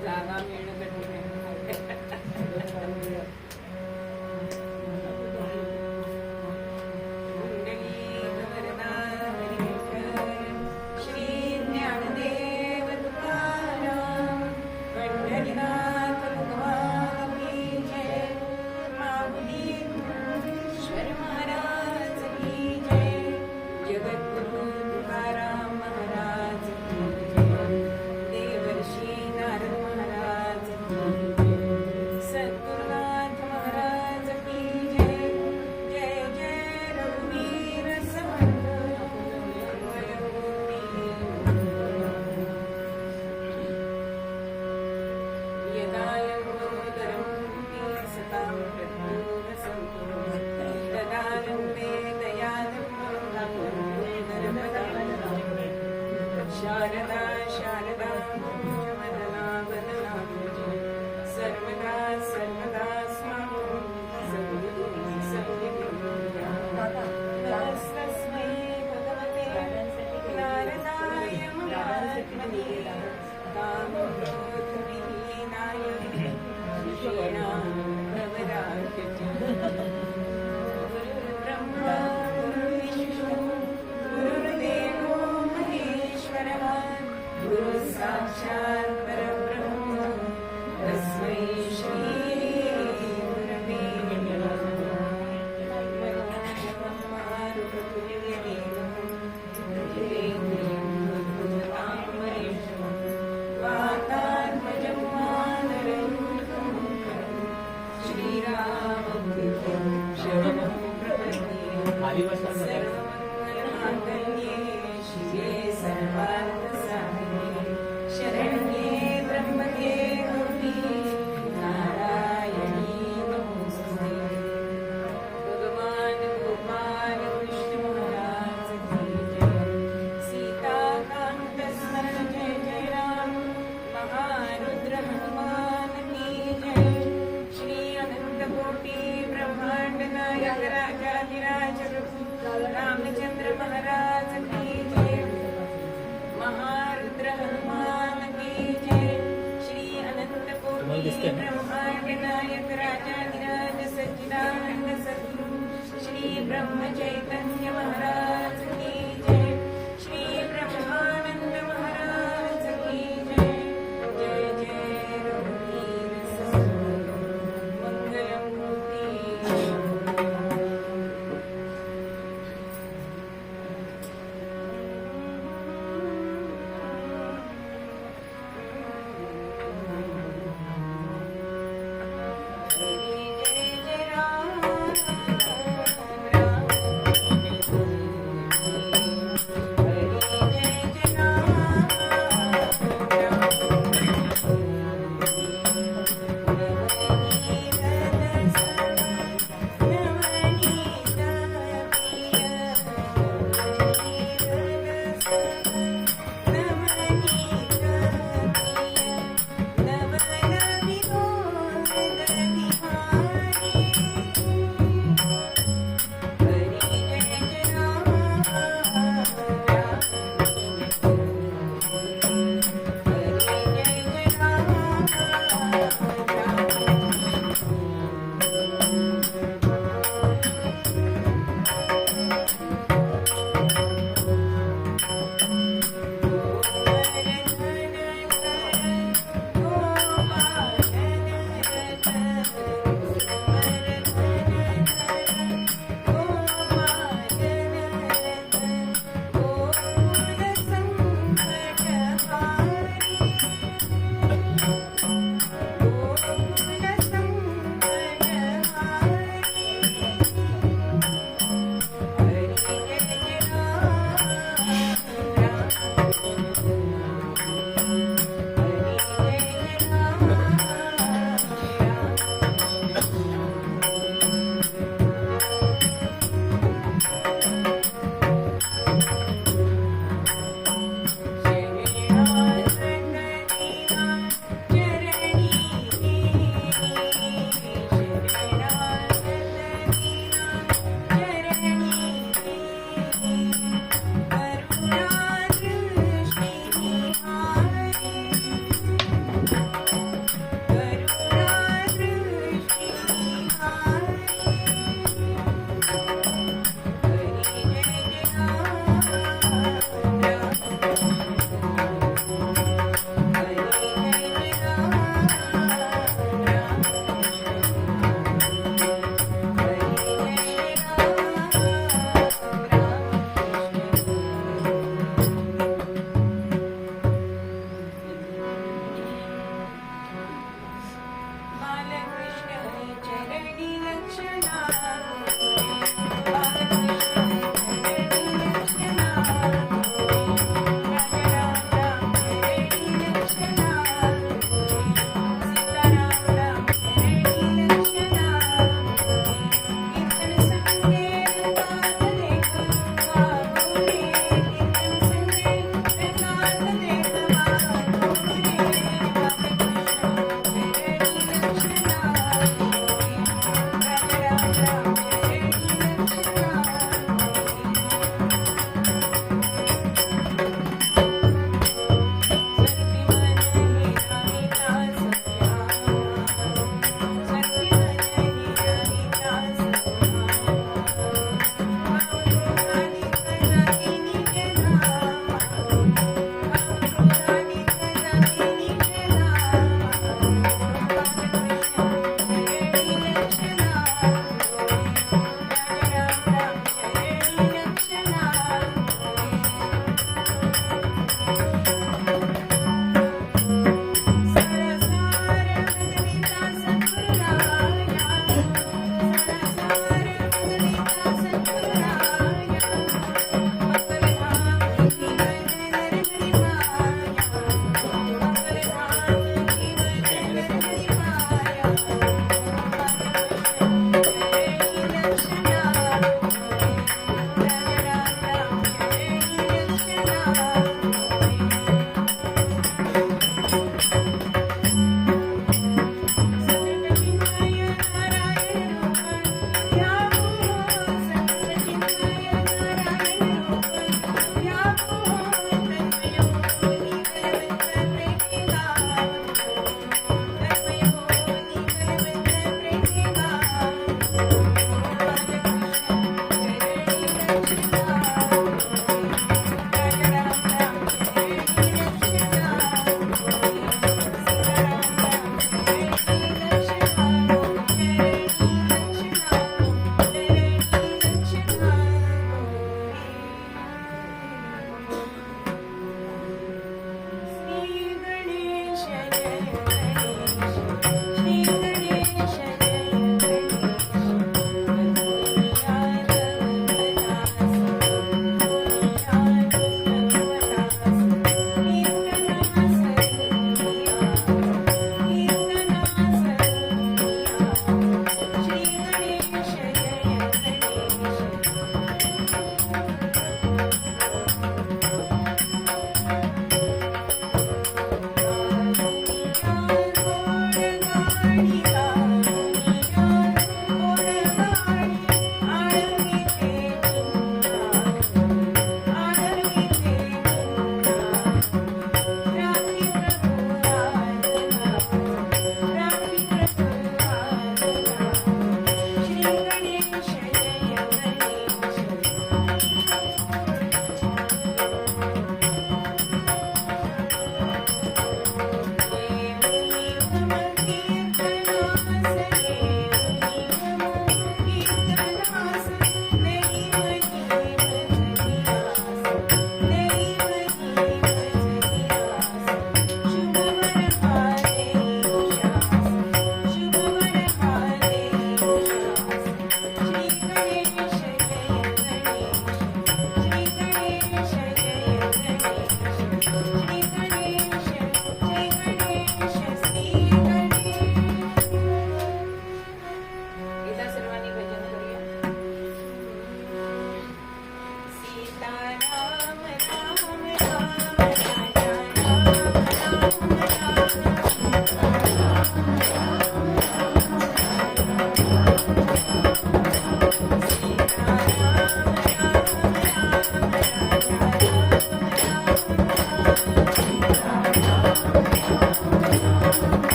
जागा मिळणं कठीण आहे. शारदा शारदा वदना वदना सर्वदा सर्वदा स्वामी तस्मै भगवते नारदाय महात्मने कामक्रोधविहीनाय श्रीरामवराय ब्रह्मा गुरु साक्षात् परब्रह्म तस्मै श्री गुरवे सर्वमङ्गलमाङ्गल्ये शिवे सर्वार्थसाधिके शरण्ये त्र्यम्बके गौरी नारायणी नमोस्तुते। भगवान गोपाल कृष्ण महाराज की जय। सीताकांत स्मरण जय जय राम। महारुद्र हनुमान की जय। श्री अनंत कोटि ब्रह्मांड नायक राजाधिराज प्रभु रामचंद्र महाराज की जय। महारुद्र हनुमान की जय। श्री अनंत कोटि ब्रह्मांड नायक राजाधिराज सच्चिदानंद सद्गुरु श्री ब्रह्म चैतन्य महाराज की जय। श्री ब्रह्मानंद महाराज की जय। जय जय रघुवीर समर्थ मंगलम मूर्ति। जय जय राम राम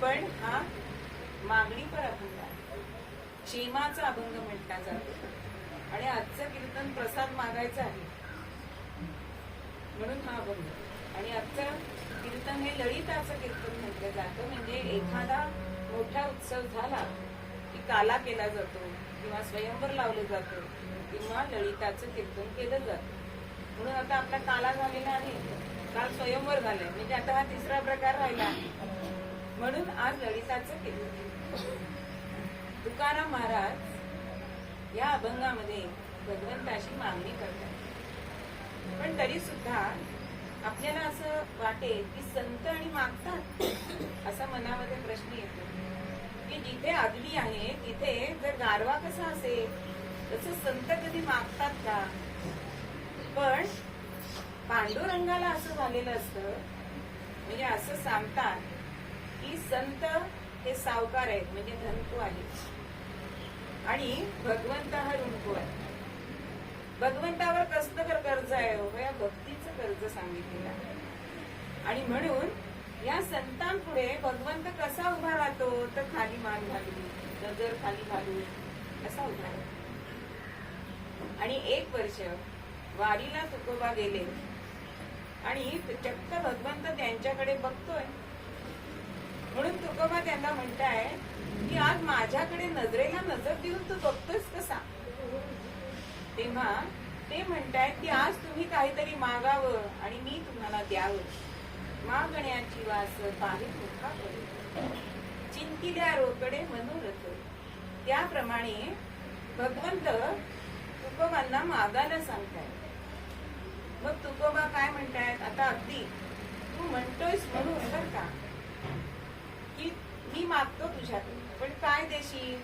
पण हा मागणी पर अभंग आहे, क्षेमाचा अभंग म्हटला जातो. आणि आजचं कीर्तन प्रसाद मागायचं आहे म्हणून हा अभंग. आणि आजचं कीर्तन हे ललिताचं कीर्तन म्हटलं जातं. म्हणजे एखादा मोठा उत्सव झाला की काला केला जातो किंवा स्वयंवर लावलं जातं किंवा ललिताचं कीर्तन केलं जातं. म्हणून आता आपला काला झालेला आहे, काल स्वयंवर झालंय, म्हणजे आता हा तिसरा प्रकार राहिला आहे. म्हणून आज ललिताचं कीर्तन. तुकाराम महाराज या अभंगामध्ये भगवंताशी मागणी करतात. पण तरी सुद्धा आपल्याला असं वाटेल की संत आणि मागतात, असा मनामध्ये प्रश्न येतो की जिथे अग्नी आहे तिथे जर गारवा कसा असेल तसं संत कधी मागतात का? पण पांडुरंगाला असं झालेलं असतं, म्हणजे असं सांगतात की संत हे सावकार आहेत, म्हणजे धनको आहेत, आणि भगवंत हा ऋणको आहे. भगवंतावर कसलं कर्ज आहे हो? या भक्तीचं कर्ज सांगितलेलं आहे. आणि म्हणून या संतांपुढे भगवंत कसा उभा राहतो? तर खाली मान घालून, नजर खाली घालून असा उभा राहतो. आणि 1 वर्ष वारीला तुकोबा गेले आणि चक्क भगवंत त्यांच्याकडे बघतोय. म्हणून तुकोबा त्यांना म्हणताय की आज माझ्याकडे नजरेला नजर देऊन तू बघतोयस कसा? तेव्हा ते म्हणतायत की आज तुम्ही काहीतरी मागावं आणि मी तुम्हाला द्यावं. मागण्याची वास पाहि मुखा पडे, चिंतिल्या रोकडे मनोरथ. त्याप्रमाणे भगवंत तुकोबांना मागायला सांगतायत. मग तुकोबा काय म्हणतायत? आता अगदी तू म्हणतोयस म्हणून बर का की मी मागतो तुझ्याकडे, पण काय देशील?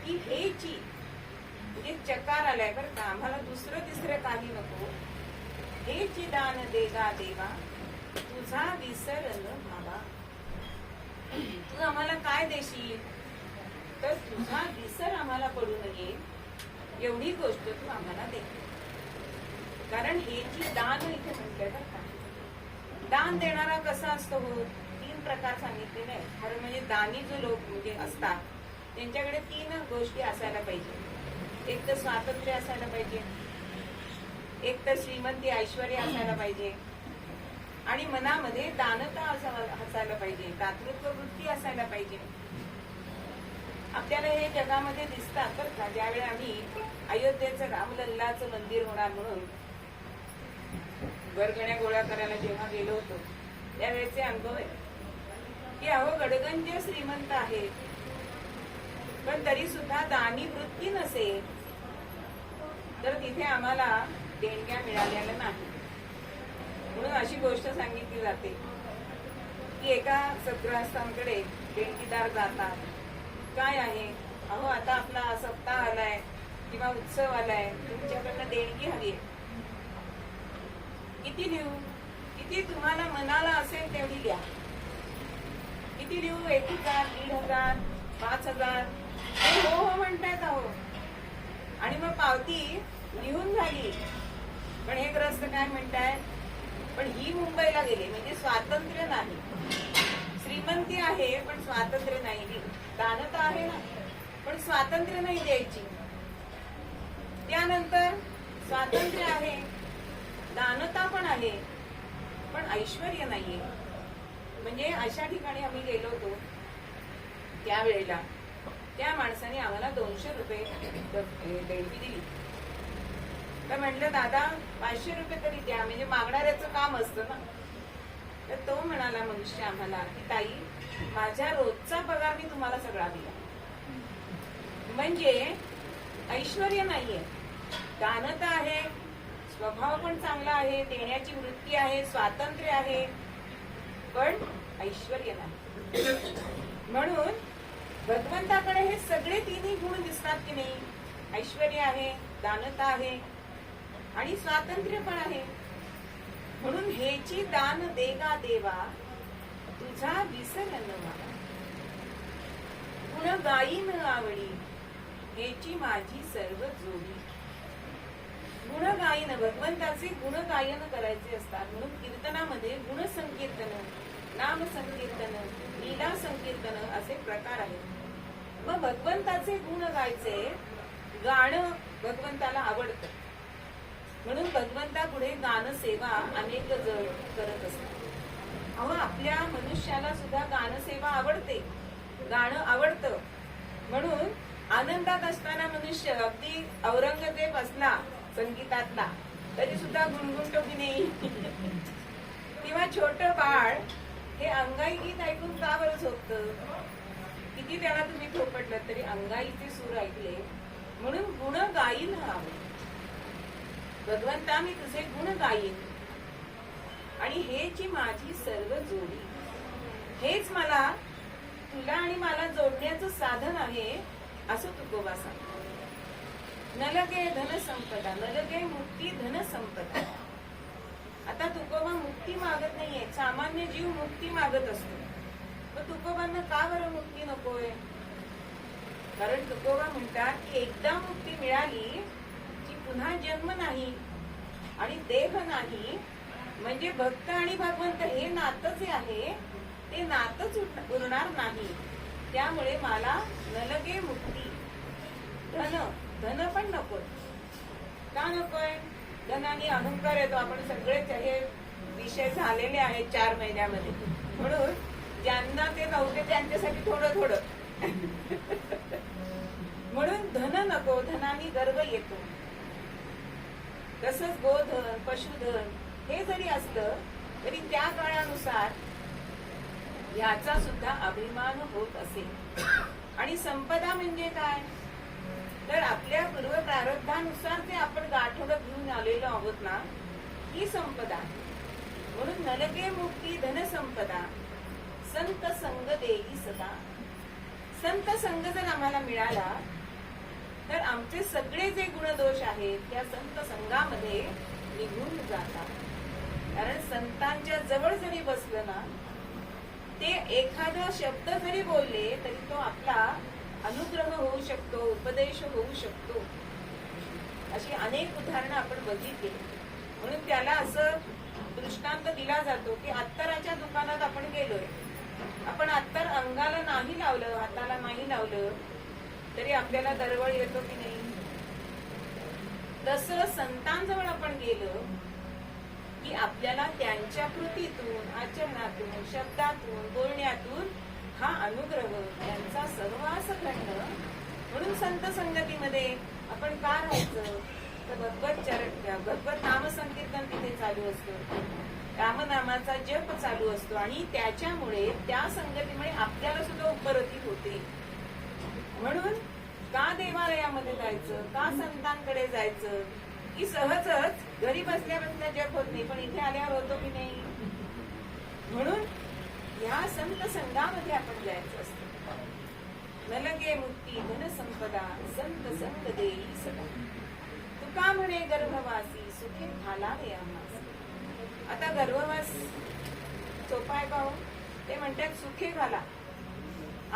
की हेची म्हणजे चकार आलाय बर का, आम्हाला दुसरं तिसरं काही नको. हेची दान देगा देवा तुझा विसर न भावा. तू आम्हाला काय देशील? तर तुझा विसर आम्हाला पडू नये एवढी गोष्ट तू आम्हाला दे. कारण हेची दान इथे म्हटलंय बर का. दान देणारा कसा असतो हो? 3 प्रकार सांगितलेले आहेत. खरं म्हणजे दानी जो लोक म्हणजे असतात त्यांच्याकडे 3 गोष्टी असायला पाहिजे. एक तर स्वातंत्र्य असायला पाहिजे, एक तर श्रीमंती ऐश्वर्य असायला पाहिजे, आणि मनामध्ये दानता असायला पाहिजे, दातृत्व वृत्ती असायला पाहिजे. आपल्याला हे जगामध्ये दिसतात बरं का. ज्यावेळी आम्ही अयोध्येचं रामलल्लाचं मंदिर होणार म्हणून वर्गण्या गोळा करायला जेव्हा गेलो होतो त्यावेळेचे अनुभव आहे की अहो गडगंज श्रीमंत आहे पण तरी सुद्धा दानी वृत्ती नसेल तर तिथे आम्हाला देणग्या मिळालेल्या नाही. म्हणून अशी गोष्ट सांगितली जाते की एका सद्गृहस्थांकडे देणगीदार जातात. काय आहे? अहो आता आपला सप्ताह आलाय किंवा उत्सव आलाय, तुमच्याकडनं देणगी हवी आहे. किती लिहू? किती तुम्हाला मनाला असेल तेवढी लिहा. किती लिहू? 1000, 1500, 5000? हो हो म्हणतायत अहो. आणि मग पावती लिहून झाली. पण हे ग्रस्त काय म्हणतायत? पण ही मुंबईला गेले म्हणजे स्वातंत्र्य नाही. श्रीमंती आहे पण स्वातंत्र्य नाही. दानता आहे ना, पण स्वातंत्र्य नाही द्यायची. त्यानंतर स्वातंत्र्य आहे, दानता पण आहे, पण ऐश्वर्य नाहीये. म्हणजे अशा ठिकाणी आम्ही गेलो होतो त्यावेळेला त्या माणसाने आम्हाला 200 रुपये देणगी दिली. तर म्हटलं दादा 500 रुपये तरी द्या, म्हणजे मागणाऱ्याचं काम असतं ना. तर तो म्हणाला मनुष्य आम्हाला की ताई माझ्या रोजचा पगार मी तुम्हाला सगळा दिला. म्हणजे ऐश्वर्य नाहीये, दानता आहे, स्वभाव पण चांगला आहे, देण्याची वृत्ती आहे, स्वातंत्र्य आहे, पण ऐश्वर्य नाही. म्हणून भगवंताकडे हे सगळे 3 गुण दिसतात की नाही? ऐश्वर्य आहे, दानता आहे आणि स्वातंत्र्य पण आहे. म्हणून हेची दान देगा देवा तुझा विसर न मला. गुण गायी न आवडी हेची माझी सर्व जोडी. गुणगायन, भगवंताचे गुणगायन करायचे असतात. म्हणून कीर्तनामध्ये गुणसंकीर्तन, नाम संकीर्तन, लीला संकीर्तन देवाचे गुण गायचे. गाणं भगवंताला आवडतं, म्हणून भगवंतापुढे गानसेवा अनेक जण करत असतात. अहो, आपल्या मनुष्याला सुद्धा गानसेवा आवडते, गाणं आवडतं. म्हणून आनंदात असताना मनुष्य अगदी औरंगजेब असला संगीतातला तरी सुद्धा गुणगुणतो की नाही? किंवा छोट बाळ हे अंगाई गीत ऐकून का बरं झोपतं? किती त्याला तुम्ही थोपटलं तरी अंगाईचे सूर ऐकले म्हणून गुण गाईल हा. भगवंता, मी तुझे गुण गाईन आणि हेची माझी सर्व जोडी. हेच मला तुला आणि मला जोडण्याचं साधन आहे असं तुकोबा सांगतो. न लगे धन संपदा, न लगे मुक्ती धन संपदा. आता तुकोबा मुक्ती मागत नाहीये, सामान्य जीव मुक्ती मागत असतो. मग तुकोबांना का बरं मुक्ती नकोय? कारण तुकोबा म्हणतात की एकदा मुक्ती मिळाली की पुन्हा जन्म नाही आणि देह नाही, म्हणजे भक्त आणि भगवंत हे नातं जे आहे ते नातच उरणार नाही. त्यामुळे मला न लगे मुक्ती, धन पण नको. का नकोय? धनाने अहंकार येतो. आपण सगळेच हे विषय झालेले आहेत 4 महिन्यामध्ये, म्हणून ज्यांना ते नव्हते त्यांच्यासाठी थोडं थोडं म्हणून धन नको, धनाने गर्व येतो. तसंच गोधन, पशुधन हे जरी असलं तरी त्या काळानुसार याचा सुद्धा अभिमान होत असेल. आणि संपदा म्हणजे काय? तर आपल्या पूर्व प्रारब्धानुसार जे आपण गाठोडं घेऊन आलेलो आहोत ना, ही संपदा. म्हणून नलगे मुक्ती धन संपदा, संत संग देई सदा. संत संग जर आम्हाला मिळाला तर आमचे सगळे जे गुणदोष आहेत त्या संत संघामध्ये निघून जातात. कारण संतांच्या जवळ जरी बसलं ना, ते एखादा शब्द जरी बोलले तरी तो आपला अनुग्रह होऊ शकतो, उपदेश होऊ शकतो. अशी अनेक उदाहरणं आपण बघितली. म्हणून त्याला असं दृष्टांत दिला जातो की अत्तराच्या दुकानात आपण गेलोय, आपण अत्तर अंगाला नाही लावलं, हाताला नाही लावलं तरी आपल्याला दरवळ येतो की नाही? तसं संतांजवळ आपण गेलो की आपल्याला त्यांच्या कृतीतून, आचरणातून, शब्दातून, बोलण्यातून हा अनुग्रह, त्यांचा सहवास घडणं. म्हणून संत संगतीमध्ये आपण का राहायचं? तर भगवत नाम संकीर्तन तिथे चालू असतं, रामनामाचा जप चालू असतो आणि त्याच्यामुळे, त्या संगतीमुळे आपल्याला सुद्धा उपरती होते. म्हणून का देवालयामध्ये जायचं, का संतांकडे जायचं? की सहजच घरी बसल्या बसल्या जप होत नाही, पण इथे आल्यावर होतो की नाही? म्हणून या संत संघामध्ये आपण जायचं असतं. न लगे मुक्ती धन संपदा, संत संग देई सदा. तुका म्हणे गर्भवासी, सुखे घालावे आम्हास. आता गर्भवास सोपा आहे का हो? ते म्हणतात सुखे घाला.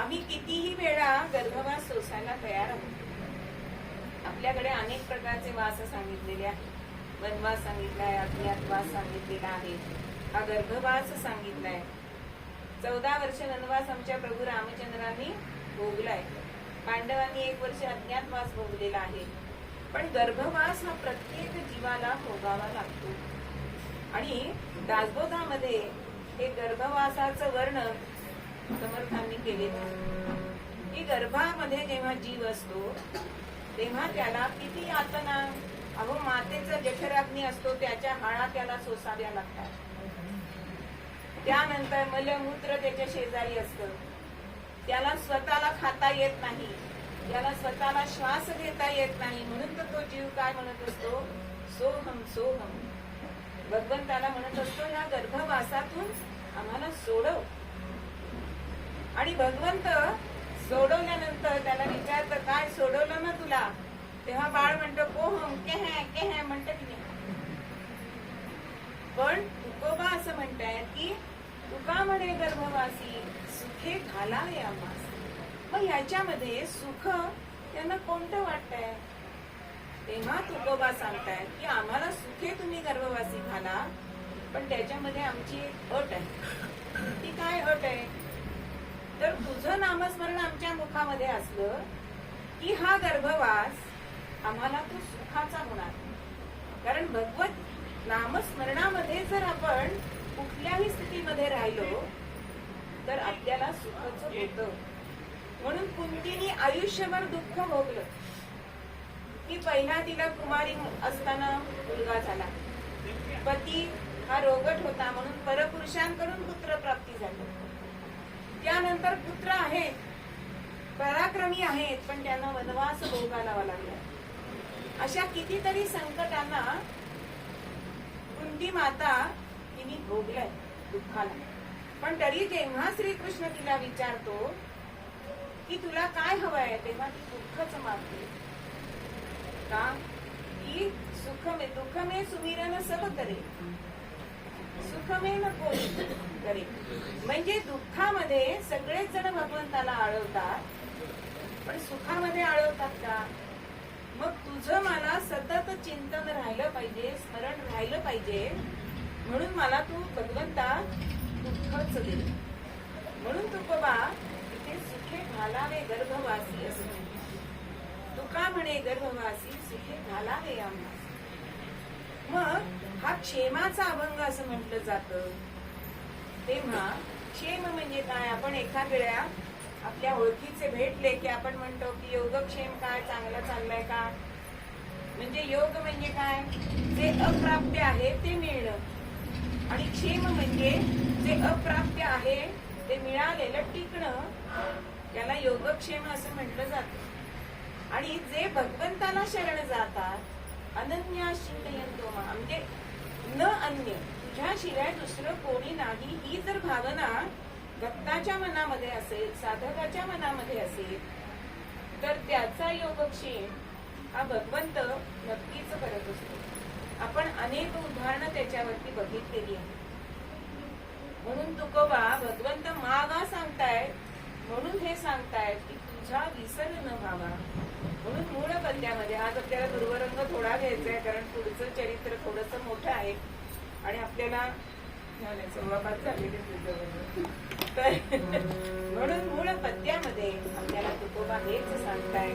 आम्ही कितीही वेळा गर्भवास सोसायला तयार आहोत. आपल्याकडे अनेक प्रकारचे वास सांगितलेले आहेत. वनवास सांगितलाय, अज्ञातवास सांगितलेला आहे, हा गर्भवास सांगितलाय. 14 वर्ष वनवास आमच्या प्रभू रामचंद्रांनी भोगलाय. पांडवांनी 1 वर्ष अज्ञातवास भोगलेला आहे. पण गर्भवास हा प्रत्येक जीवाला भोगावा लागतो. आणि दासबोधामध्ये हे गर्भवासाचं वर्णन समर्थांनी केलेलं की गर्भामध्ये जेव्हा जीव असतो तेव्हा त्याला किती यातना. अहो, मातेचा जठराग्नी असतो, त्याच्या हाडा त्याला सोसाव्या लागतात. त्यानंतर मलमूत्र त्याच्या शेजारी असतं, त्याला स्वतःला खाता येत नाही, त्याला स्वतःला श्वास घेता येत नाही. म्हणून तर तो जीव काय म्हणत असतो? सोहम सोहम. भगवंताला म्हणत असतो, या गर्भवासातून आम्हाला सोडव. आणि भगवंत सोडवल्यानंतर त्याला विचारतं, काय सोडवलं ना तुला? तेव्हा बाळ म्हणतो, कोहम केह केह म्हणतं की नाही? पण तुकोबा असं म्हणतायत की तुका म्हणे गर्भवासी, सुखे घालावे आम्हास. मग ह्याच्यामध्ये सुख त्यांना कोणतं वाटतंय? तेव्हा तुकोबा सांगतायत की आम्हाला सुखे तुम्ही गर्भवासी घाला, पण त्याच्यामध्ये आमची एक अट आहे. ती काय अट आहे? तर तुझं नामस्मरण आमच्या मुखामध्ये असलं की हा गर्भवास आम्हाला तो सुखाचा होणार. कारण भगवत नामस्मरणामध्ये जर आपण कुठल्याही स्थितीमध्ये राहिलो तर आपल्याला सुखच होतं. म्हणून कुंतीने आयुष्यभर दुःख भोगलं की पहिला तिला कुमारी असताना मुलगा झाला, पती हा रोगट होता म्हणून परपुरुषांकडून पुत्र प्राप्ती झाली. त्यानंतर पुत्र आहेत, पराक्रमी आहेत, पण त्यांना वनवास भोगावा लागला. अशा कितीतरी संकटांना कुंती माता तिने भोगलंय दुःखाला. पण तरी जेव्हा श्रीकृष्ण तिला विचारतो की तुला काय हवंय, तेव्हा ती दुःखच मागते. का? की दुःख में सुमिरन सब करे, सुख में न कोई करे. म्हणजे दुःखामध्ये सगळेच जण भगवंताला आळवतात, पण सुखामध्ये आळवतात का? मग तुझं मला सतत चिंतन राहिलं पाहिजे, स्मरण राहिलं पाहिजे, म्हणून मला तू भगवंता दुःखच दे. म्हणून तुकोबा इथे सुखे घालावे गर्भवासी असं म्हणते. तुका म्हणे गर्भवासी सुखे घालावे आम्हाला. मग हा क्षेमाचा अभंग असं म्हटलं जातं. तेव्हा क्षेम म्हणजे काय? आपण एखाद्या आपल्या ओळखीचे भेटले की आपण म्हणतो की योगक्षेम काय, चांगला चाललाय का? म्हणजे योग म्हणजे काय? जे अप्राप्य आहे ते मिळणं, आणि क्षेम म्हणजे जे अप्राप्य आहे ते मिळालेलं टिकणं, त्याला योगक्षेम असं म्हटलं जातं. आणि जे भगवंताला शरण जातात, अनन्या चिंतयन्तो मां, म्हणजे न अन्य, तुझ्याशिवाय दुसरं कोणी नाही, ही जर भावना भक्ताच्या मनामध्ये असेल, साधकाच्या मनामध्ये असेल, तर त्याचा योगक्षेम हा भगवंत नक्कीच करत असतो. आपण अनेक उदाहरणं त्याच्यावरती बघितलेली आहेत. म्हणून तुकोबा भगवंत मागा सांगतायत, म्हणून हे सांगतायत की तुझा विसर न व्हावा. म्हणून मूळ पद्यामध्ये आज आपल्याला दुर्वरंग थोडा घ्यायचा आहे, कारण पुढचं चरित्र थोडंसं मोठं आहे आणि आपल्याला संवाद झालेले तर म्हणून मूळ पद्यामध्ये आपल्याला तुकोबा हेच सांगताय.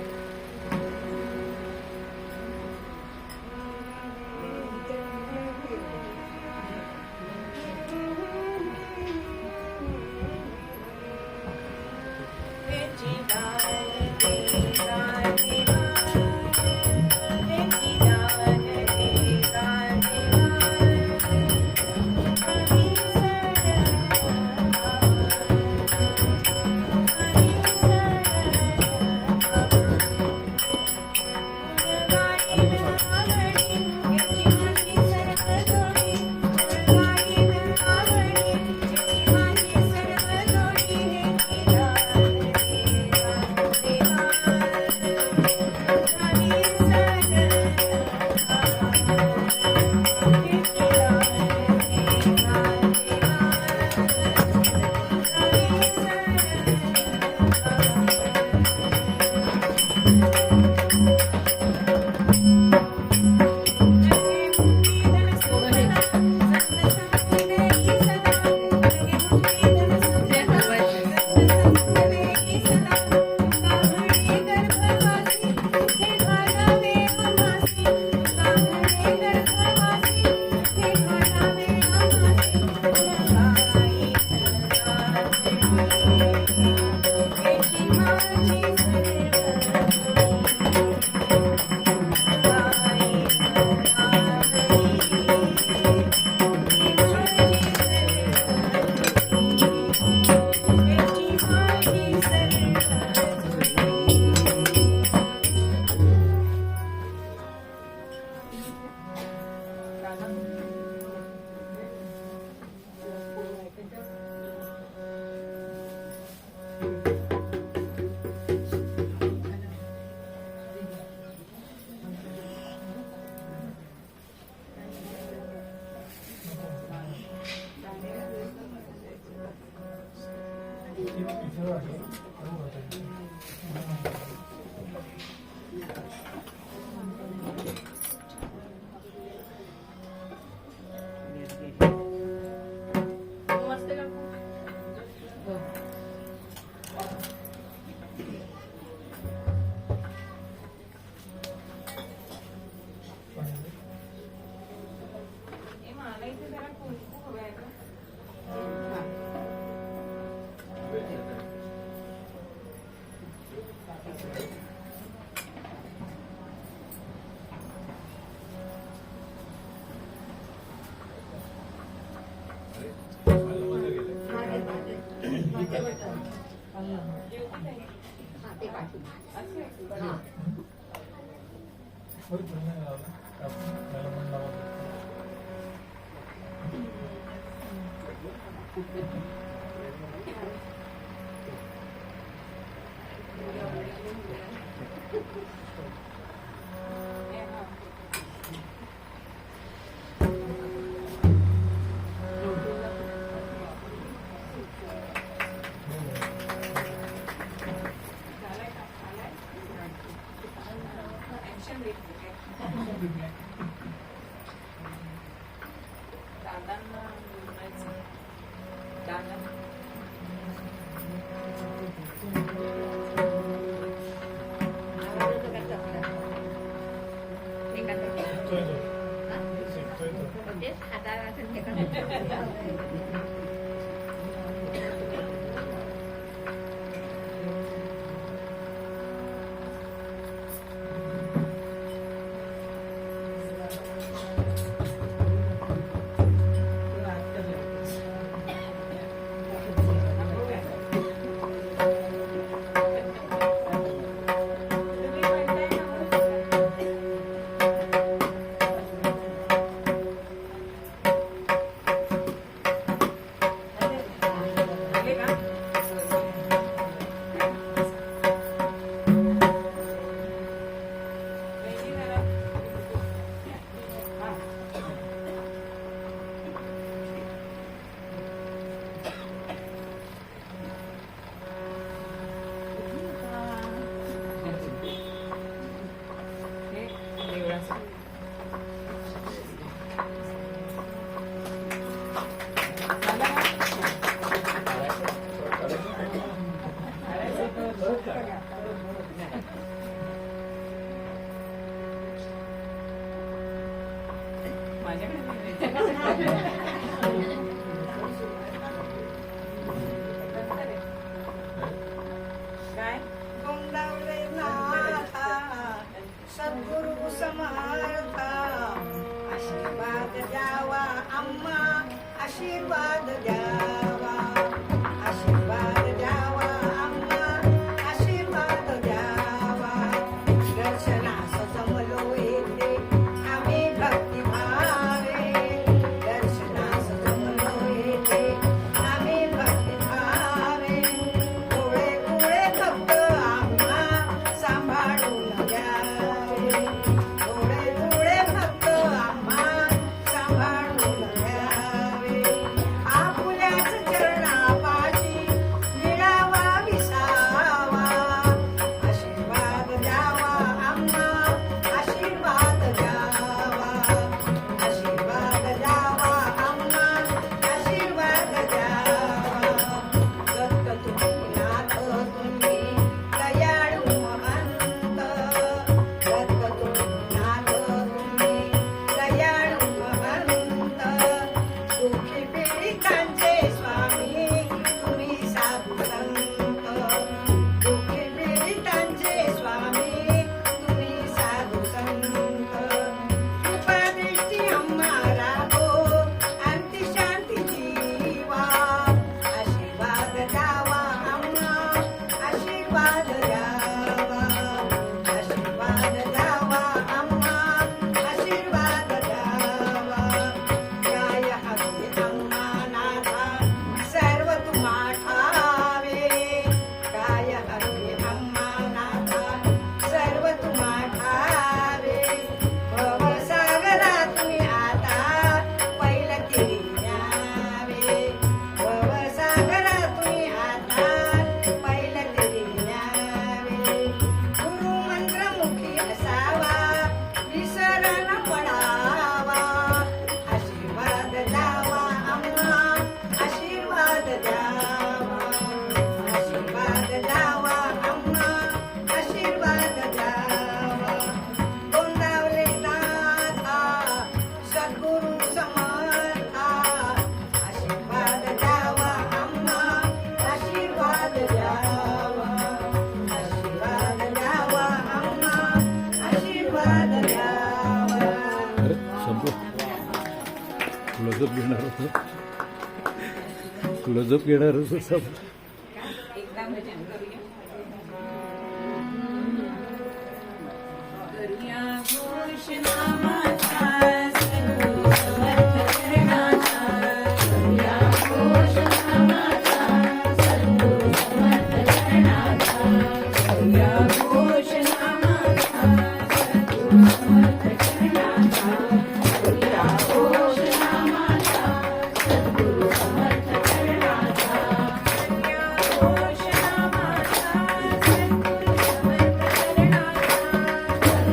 जेवती नाही. असं आहे. काय गोंदावले नाथा सद्गुरु समर्थ आशीर्वाद द्यावा आम्हा आशीर्वाद द्यावा आशीर्वाद द्यावा आम्हा आशीर्वाद द्यावा दर्शनास जमलो येते आम्ही भक्तिभावे दर्शनास जमलो येते आम्ही भक्तिभावे डोळे कुळे फक्त आम्हा सांभाळून द्यावे डोळे कुळे फक्त आम्हा सांभाळून द्यावे आपुल्याच चरणापाशी मिळावा विसावा आशीर्वाद द्यावा आम्हा आशीर्वाद द्यावा आशीर्वाद द्यावा आम्हा आशीर्वाद द्यावा दत्त तुम्ही नाथ तुम्ही दयाळू महंत दत्त तुम्ही नाथ तुम्ही दयाळू महंत दुःखी पीडितांचे स्वामी तुम्ही साधू संत दुःखी पीडितांचे स्वामी तुम्ही साधू संत कृपादृष्टी आम्हाला हो अंती शांती जीवा आशीर्वाद द्यावा आम्हा आशीर्वाद द्यावा आशीर्वाद द्यावा आम्हा आशीर्वाद द्यावा जय हरी आम्हा नाथा सर्व तुम्हा ठावे काय हरी आम्हा नाथा सर्व तुम्हा ठावे भवसागरातून आता पहिलं तिरी न्यावे भवसागरातून आता पहिलं तिरी न्यावे गुरु मंत्रमुखी असावा विसरण पडावा आशीर्वाद द्यावा आम्हा आशीर्वाद द्यावा आशीर्वाद द्यावा आम्हा आशीर्वाद द्यावा गोंदावले नाथा सद्गुरु समर्था आशीर्वाद द्यावा आम्हा आशीर्वाद द्यावा आशीर्वाद द्यावा आम्हा आशीर्वाद द्यावा अरे संपू क्लोजअप घेणार होतं क्लोजअप घेणार होतं सब एकदा भजन करूया. करूया घोष नामाचा सद्गुरु समर्थ चरणाचा. करूया घोष नामाचा सद्गुरु समर्थ चरणाचा. करूया घोष नामाचा सद्गुरु समर्थ चरणाचा. करूया घोष नामाचा सद्गुरु समर्थ चरणाचा. करूया घोष नामाचा सद्गुरु समर्थ चरणाचा.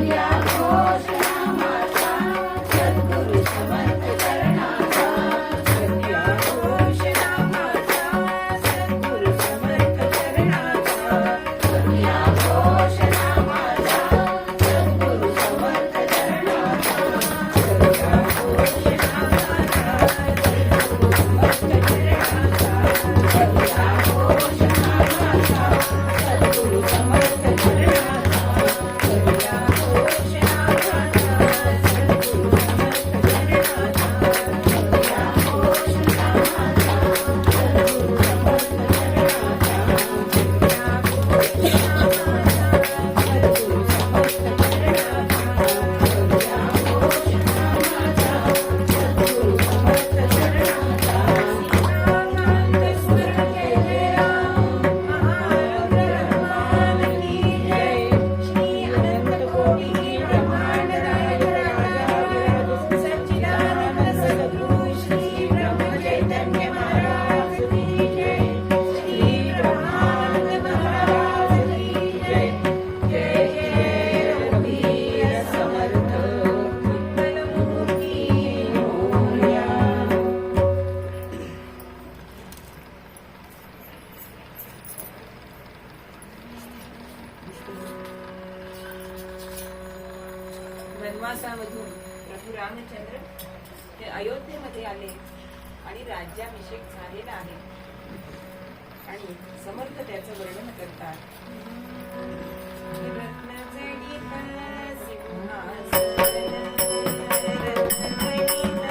करूया घोष नामाचा सद्गुरु समर्थ चरणाचा. करूया घोष नामाचा सद्गुरु समर्थ चरणाचा. करूया घोष नामाचा सद्गुरु समर्थ चरणाचा. करूया घोष नामाचा सद्गुरु समर्थ चरणाचा. करूया घोष नामाचा सद्गुरु समर्थ चरणाचा. करूया घोष नामाचा सद्गुरु समर्थ चरणाचा. करूया घोष नामाचा सद्गुरु समर्थ चरणाचा. करूया घोष नामाचा सद्गुरु समर्थ चरणाचा. करूया घोष नामाचा सद्गुरु समर्थ चरणाचा. नामांत स्मरण जय जय राम. महारुद्र हनुमान की जय. श्री अनंत कोटी ब्रह्मांड नायक राजाधिराज सच्चिदानंद सद्गुरु श्री ब्रह्म चैतन्य महाराज की जय. श्री ब्रह्मानंद महाराज की जय. जय जय रघुवीर समर्थ विठ्ठलमूर्ती मोरया. वनवासामधून प्रभू रामचंद्र हे अयोध्येमध्ये आले आणि राज्याभिषेक झालेला आहे. आणि समर्थ त्याचं वर्णन करतात. रत्नजडित सिंहासन, रत्नजडित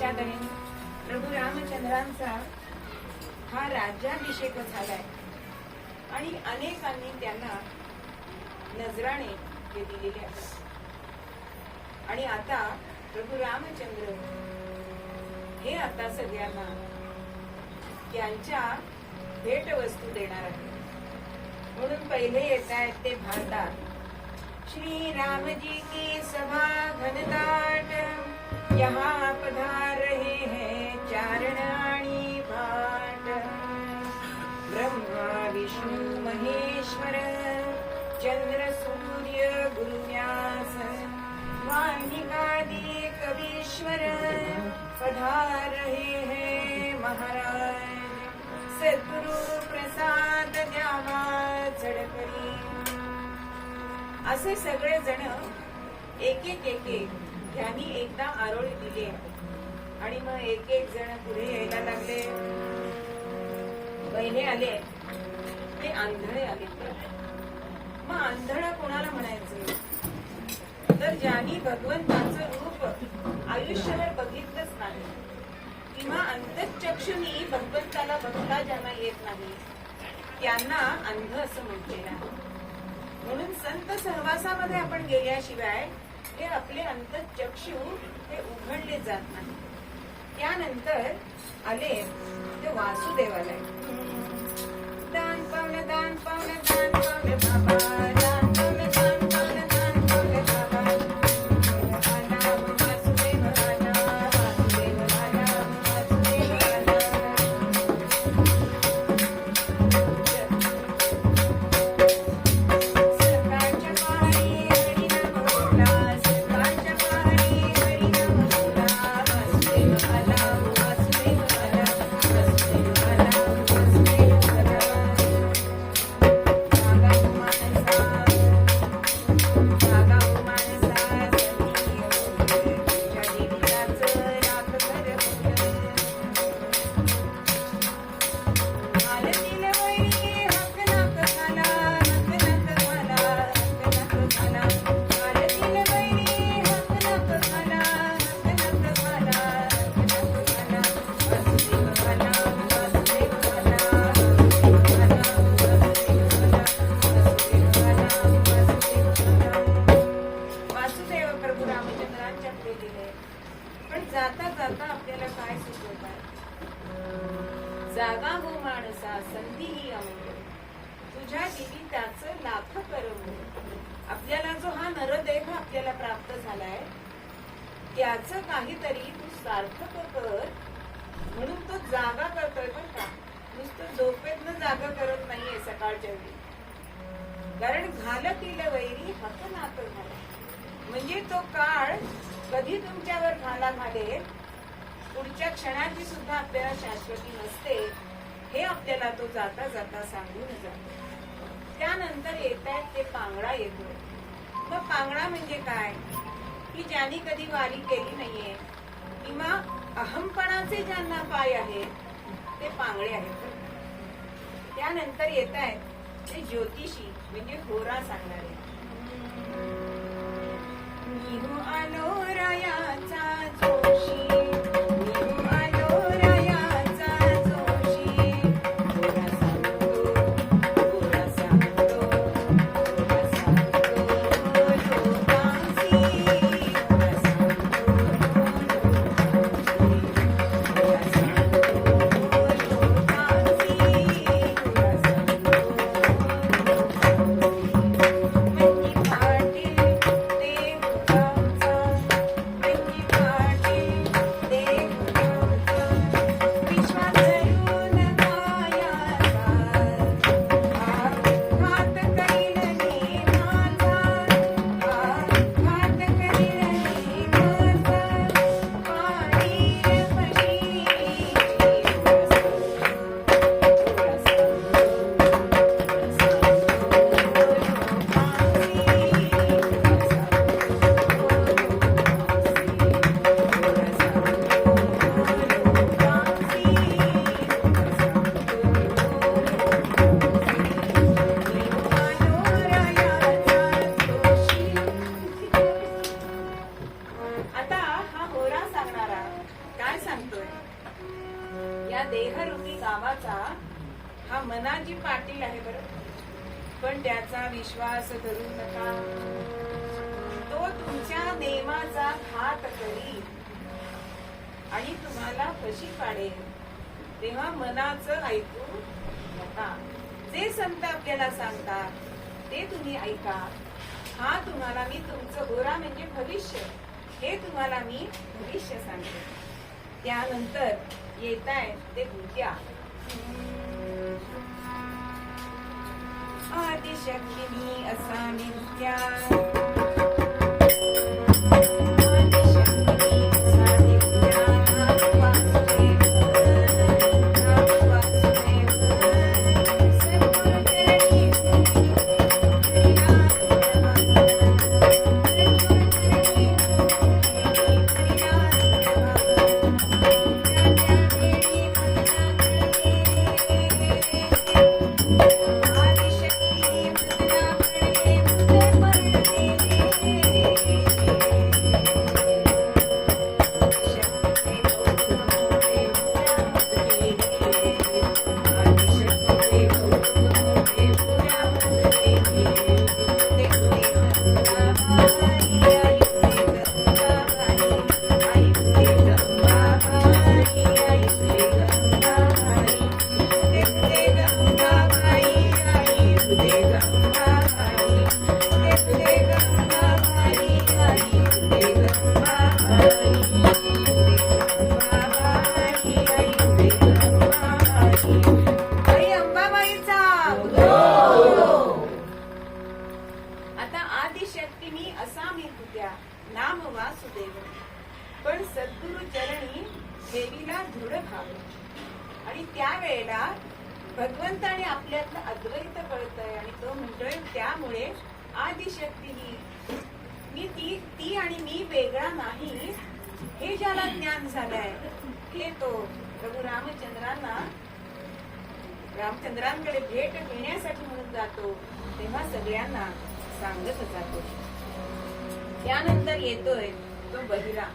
पश्चातने प्रभू रामचंद्रांचा हा राज्याभिषेक झालाय आणि अनेकांनी त्यांना नजराणे हे दिलेले आहेत. आणि आता प्रभू रामचंद्र हे आता सगळ्यांना त्यांच्या भेटवस्तू देणार आहेत. म्हणून पहिले येत आहेत ते भारतात. श्री राम जी की सभा घनदाट, यहाँ पधार रहे हैं चारण आणि भाट. ब्रह्मा विष्णु महेश्वर, चंद्र सूर्य गुरुव्यास, वाल्मीकादि कवीश्वर, पधार रहे हैं महाराज. सद्गुरु प्रसाद द्यावा झडकरी. असे सगळे जण एक एक यांनी एकदा आरोळी दिली आणि मग एक एक जण पुढे यायला लागले. पहिले आले ते आंधळे आले. मग आंधळ कोणाला म्हणायचं? तर ज्यांनी भगवंताचं रूप आयुष्यावर बघितलंच नाही किंवा अंतःचक्षुनी भगवंताला बघता ज्यांना येत नाही त्यांना अंध असं म्हटलेलं आहे. म्हणून संत सहवासामध्ये आपण गेल्याशिवाय हे आपले अंतःचक्षु हे उघडले जात नाही. त्यानंतर आले ते वासुदेवालय. दान पावलं दान पावलं दान पावलं बाबा, दान पावलं दान पावलं दान पावलं बाबा. आला वासुदेव आला, वासुदेव आला, वासुदेव आला. सकाळच्या पहाडी हरिनाम बोला, सकाळच्या पहाडी हरिनाम बोला. वासुदेव आला, वासुदेव आला, वासुदेव आला, वासुदेव आला. जागा मानसा संधी होते, तुझ्या देवीलाच राख कर होते. आलतीला वैरी हक नाक घाला, हक नाक घाला, हक नाक घाला. आलतीला वैरी हक नाक घाला, हक नाक घाला, हक नाक घाला. वासुदेव आला, वासुदेव आला, वासुदेव आला, वासुदेव आला, वासुदेव आला. वासुदेव प्रभू रामचंद्रांच्या पुढे गेले. पण जाता जाता आपल्याला काय सुचवतात? जागा हो माणसा संधी ही अमूल्य, तुझ्या जीविताचं लाख करमू. आपल्याला जो हा नरदेह आपल्याला प्राप्त झालाय त्याचं काहीतरी तू सार्थक कर म्हणून तो जागा करतोय. पण का नुसतं झोपेतनं जागा करत नाहीये सकाळच्या वेळी. कारण घालतील वैरी हक नाक घाला. म्हणजे तो काळ कधी तुमच्यावर घाला घालेल, पुढच्या क्षणाची सुद्धा आपल्याला शाश्वती नसते हे आपल्याला तो जाता जाता सांगून जातो. त्यानंतर येत आहेत ते पांगळा येतो. मग पांगळा म्हणजे काय? की ज्यांनी कधी वारी केली नाहीये किंवा अहमपणाचे ज्यांना पाय आहेत ते पांगळे आहेत. त्यानंतर येत आहेत ते ज्योतिषी म्हणजे होरा सांगणारे. निहू आलो रायाचा जोशी, निहू आलो रायाचा जोशी. होरा सांगतो, होरा सांगतो, होरा सांगतो लोकांसी. होरा सांगतो लोकांसी, होरा सांगतो लोकांसी, होरा सांगतो लोकांसी. या देहरूपी गावाचा हा मनाची पाटील आहे बरं, पण त्याचा विश्वास धरू नका. तो तुमच्या नेमाचा घात करी आणि तुम्हाला कशी पाडेल. तेव्हा मनाचं ऐकू नका. जे संत आपल्याला सांगतात ते तुम्ही ऐका. हा तुम्हाला मी तुमचं गोरा म्हणजे भविष्य, हे तुम्हाला मी भविष्य सांगते. त्यानंतर येत आहे ते भूत्या. आदिशक्ती मी असा नित्या, नाम वासुदेव. पण सद्गुरु चरणी देवीला दृढ भाव. आणि त्यावेळेला भगवंताने आपल्यातलं अद्वैत कळतंय आणि तो म्हणतोय त्यामुळे आदिशक्ती ही मी ती आणि मी वेगळा नाही हे ज्याला ज्ञान झालंय हे तो प्रभू रामचंद्रांकडे भेट घेण्यासाठी म्हणून जातो तेव्हा सगळ्यांना सांगत जातो. त्यानंतर येतोय तो बहिरा.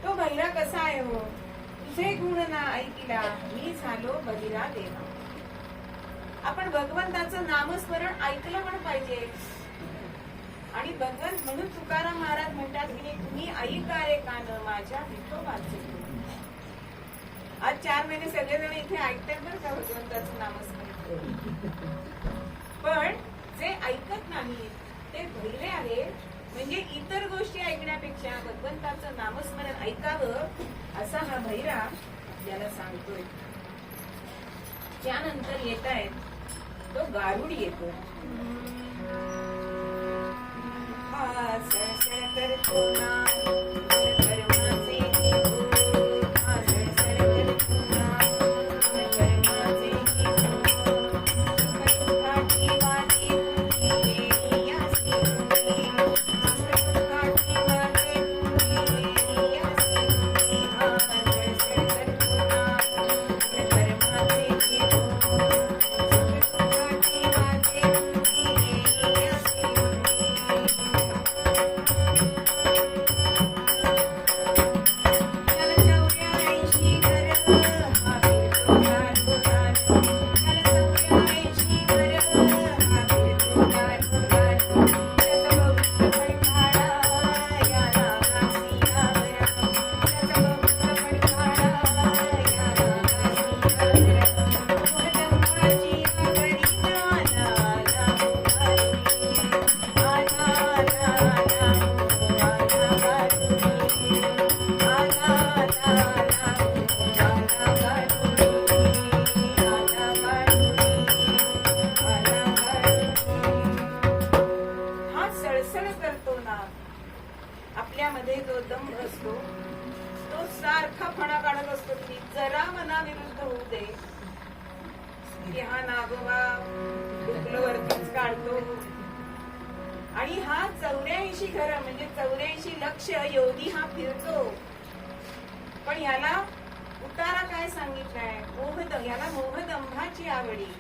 तो बहिरा कसा आहे हो. तुझे गुण ना ऐकिला मी झालो बहिरा देवा. आपण भगवंताचं नामस्मरण ऐकलं पण पाहिजे. आणि भगवंत म्हणून तुकाराम महाराज म्हणतात की तुम्ही ऐका रे कान माझ्या विठोबाचे. आज 4 महिने सगळेजण इथे ऐकतात बरं का भगवंताचं नामस्मरण. पण जे ऐकत नाही ते बहिरे आहेत. म्हणजे इतर गोष्टी ऐकण्यापेक्षा भगवंताचं नामस्मरण ऐकावं असा हा बहिरा आपल्याला सांगतोय. त्यानंतर येत आहेत तो गारुड येतो. सळसळ करतो ना कर्माचे आपल्यामध्ये जो दंभ असतो तो सारखा फणा काढत असतो की जरा मनाविरुद्ध होऊ दे की हा नागोबा वरतीच काढतो. आणि हा 84 घर म्हणजे 84 लक्ष योगी हा फिरतो. पण ह्याला उतारा काय सांगितलाय. ह्याला मोहदंभाची आवडी.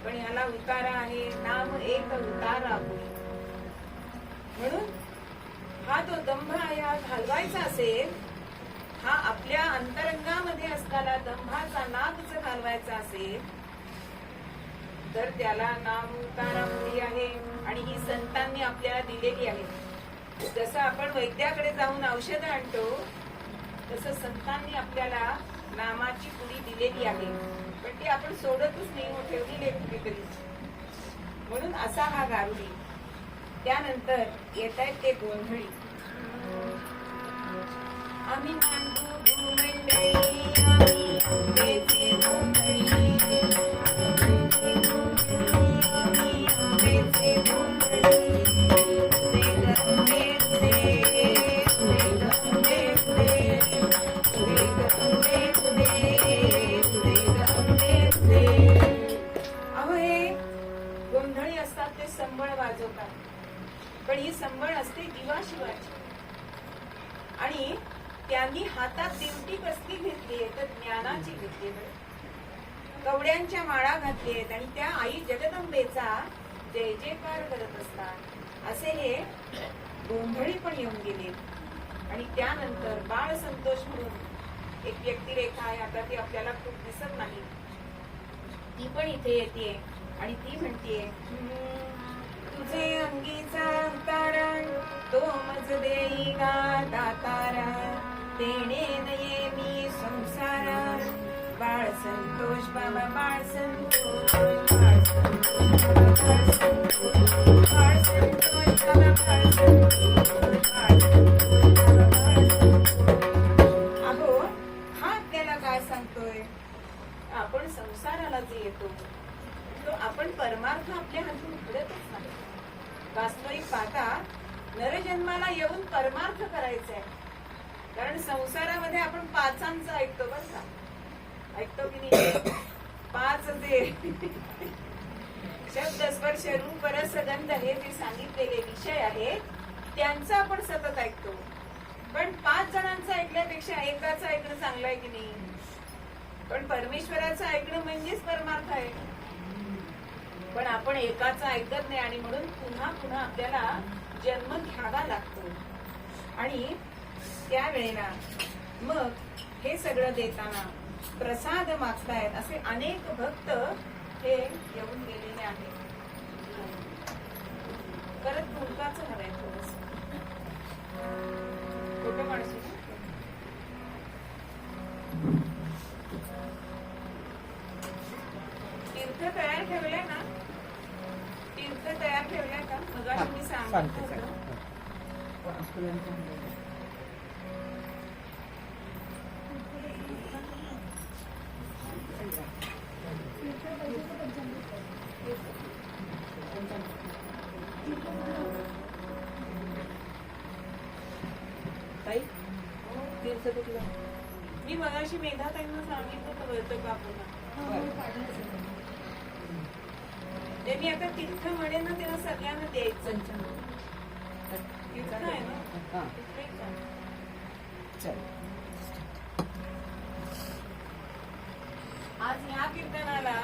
पण ह्याला उतारा आहे नाम एक उतारा होई. म्हणून हा तो दंभ घालवायचा असेल. हा आपल्या अंतरंगामध्ये असलेला दंभाचा चालवायचा असेल तर त्याला नाम उतारामुळी आहे आणि ही संतांनी आपल्याला दिलेली आहे. जसं आपण वैद्याकडे जाऊन औषधं आणतो तसं संतांनी आपल्याला नामाची पुडी दिलेली आहे, पण ती आपण सोडतच नाही, ठेवलेली आहे कुठेतरी. म्हणून असा हा गारुडी. त्यानंतर येत आहेत ते गोंधळी. आम्ही नांदू भूमंडळी, आम्ही आंबेचे गोंधळी, आंबेचे गोंधळी, वेद आंबे तुझे, वेद आंबे तुझे, वेद आंबे तुझे, वेद आंबे तुझे. अहो हे गोंधळी असतात ते संबळ वाजवतात, पण ही संबळ असते दिवाशिवाची. आणि त्यांनी हातात दिवटी कसली घेतली तर ज्ञानाची घेतली. कवड्यांच्या माळा घातली आहेत आणि त्या आई जगदंबेचा जय जयकार करत असतात. असे हे गोंधळी पण येऊन गेले. आणि त्यानंतर बाळ संतोष म्हणून एक व्यक्तिरेखा आहे, आता ती आपल्याला खूप दिसत नाही, ती पण इथे येते आणि ती म्हणतीये, तुझे अंगीचा अंतरण तो मज देई गा दातारा, देणे नये मी संसारा. बाळ संतोष बाबा, बाळ संतोष, बाळ संतोष बाबा, बाळ संतोष, बाळ संतोष बाबा, बाळ संतोष, बाळ संतोष बाबा, बाळ संतोष. अहो हा आपल्याला काय सांगतोय? आपण संसाराला जे येतो तो आपण परमार्थ आपल्या हातून घडतच नाही. वास्तविक पाहता नरजन्माला येऊन परमार्थ करायचा आहे. कारण संसारामध्ये आपण पाचांचं ऐकतो, बरं का? ऐकतो की नाही? पाच जे शब्द स्पर्श रूप रस गंध हे जे सांगितलेले विषय आहेत त्यांचं आपण सतत ऐकतो. पण 5 जणांचं ऐकल्यापेक्षा एकाचं ऐकणं चांगलं आहे की नाही? पण परमेश्वराचं ऐकणं म्हणजेच परमार्थ आहे. पण आपण एकाचं ऐकत नाही आणि म्हणून पुन्हा पुन्हा आपल्याला जन्म घ्यावा लागतो. आणि त्यावेळेला मग हे सगळं देताना प्रसाद मागतायत असे अनेक भक्त हे येऊन गेलेले आहेत. परत मुलगाचं हवंय थोडस कुठं माणसं तीर्थ तयार ठेवलंय ना? तीर्थ तयार ठेवलंय का? मगाशी मी सांगते. मी मगाशी मेधाताईंना सांगितलं होतं वळतं कापून. ते मी आता तीर्थ म्हणेन ना तेव्हा सगळ्यांना द्यायचं. तीर्थ आहे ना? आज ह्या कीर्तनाला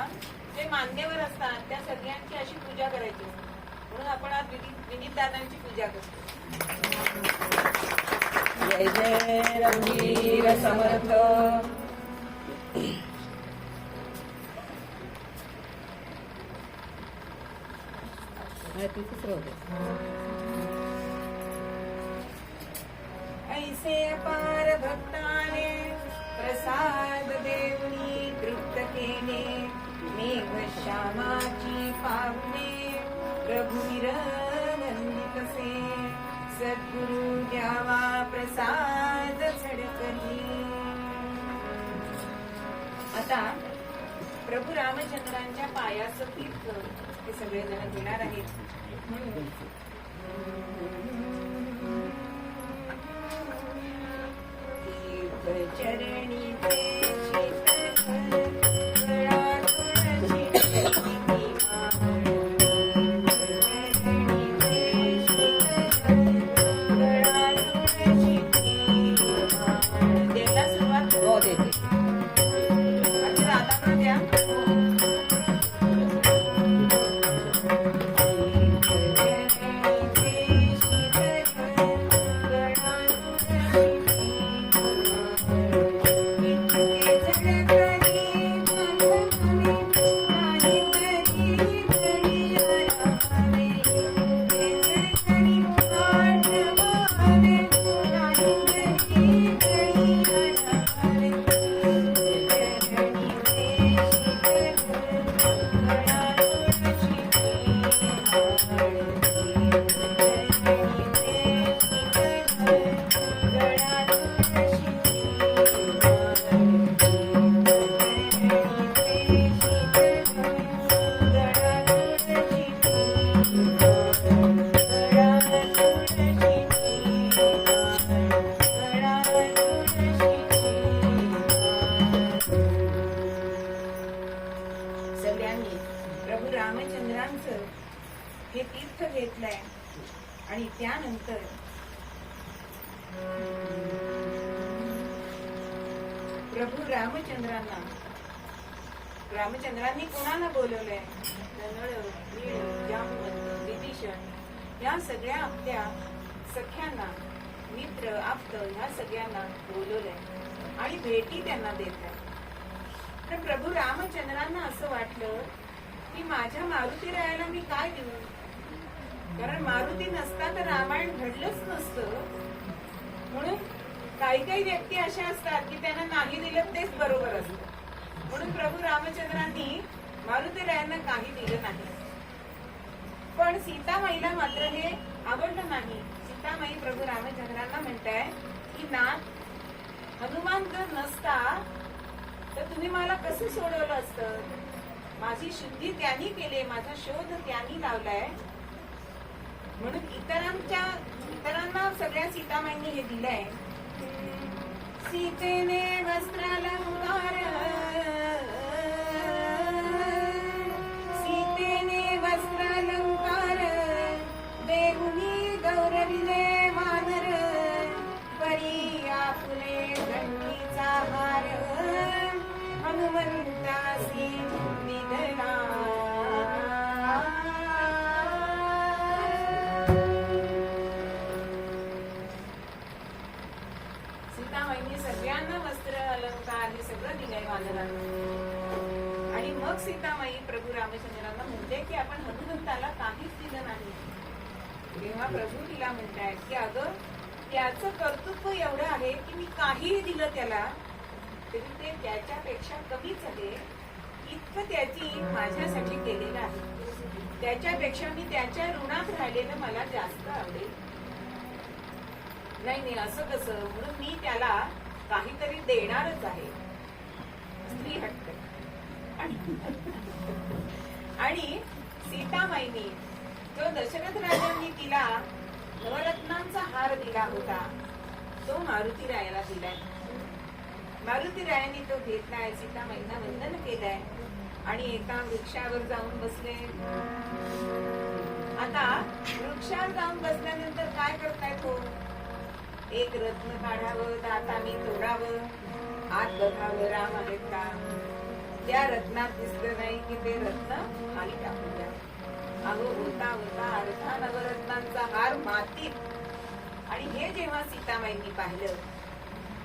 जे मान्यवर असतात त्या सगळ्यांची अशी पूजा करायची. म्हणून आपण आज विनीत दादांची पूजा करतो. जय जय रघुवीर समर्थ. ऐसे अपार भक्ताने प्रसाद देवनी तृप्त केले. मेघ श्यामाची पावले रघुवीर वंदितसे. सद्गुरु द्यावा प्रसाद झडकली. आता प्रभू रामचंद्रांच्या पायाचं तीर्थ हे सगळे जण घेणार आहेत. तीर्थ चरणी आणि त्यानंतर प्रभू रामचंद्रांनी कोणाला बोलवलंय? नळ, नीळ, जांबवंत, विभीषण या सगळ्या आपल्या सख्यांना, मित्र, आप्त ह्या सगळ्यांना बोलवलंय आणि भेटी त्यांना देत आहे. तर प्रभू रामचंद्रांना असं वाटलं की माझ्या मारुती रायाला मी काय देऊ, कारण मारुती नसता तर रामायण घडलंच नसतं. म्हणून काही काही व्यक्ती अशा असतात की त्यांना नाही दिलं तेच बरोबर असतं. म्हणून प्रभू रामचंद्रांनी मारुती रायांना काही दिलं नाही. पण सीतामाईला मात्र हे आवडलं नाही. सीतामाई प्रभू रामचंद्रांना म्हणताय की नाथ, हनुमान जर नसता तर तुम्ही मला कसं सोडवलं असतं? माझी शुद्धी त्यांनी केली, माझा शोध त्यांनी लावलाय. म्हणून इतरांना सगळ्या सीतामाईंनी हे दिलंय. सीतेने वस्त्रालंकार, सीतेने वस्त्रालंकार, देहुनी गौरविले वानर, परी आपुले गंठीचा हार, हनुमंतासी निधना. सीतामाईंनी सगळ्यांना वस्त्र अलंकार हे सगळं दिलंय वानरांना. आणि मग सीतामाई प्रभू रामचंद्रांना म्हणते की आपण हनुमंताला काहीच दिलं नाही. तेव्हा प्रभू तिला म्हणतायत की अगं, त्याचं कर्तृत्व एवढं आहे की मी काहीही दिलं त्याला तरी ते त्याच्यापेक्षा कमीच आहे. इतकं त्याची माझ्यासाठी केलेलं आहे. त्याच्यापेक्षा मी त्याच्या ऋणात राहिलेलं मला जास्त आवडेल. नाही असं कसं, म्हणून मी त्याला काहीतरी देणारच आहे. स्त्री हट्ट. आणि सीतामाईनी जो दशरथ राजांनी तिला नवरत्नांचा हार दिला होता तो मारुती रायाला दिलाय. मारुती रायांनी तो घेतलाय, सीतामाईंना वंदन केलंय आणि एका वृक्षावर जाऊन बसले. आता वृक्षावर जाऊन बसल्यानंतर काय करताय? तो एक रत्न काढावं, दाताने तोडावं, आत बघावं राम आहेत का. त्या रत्नात दिसलं नाही की ते रत्न खाली टाकून द्या. अगो होता होता अर्धा नवरत्नांचा हार मातीत. आणि हे जेव्हा सीतामाईंनी पाहिलं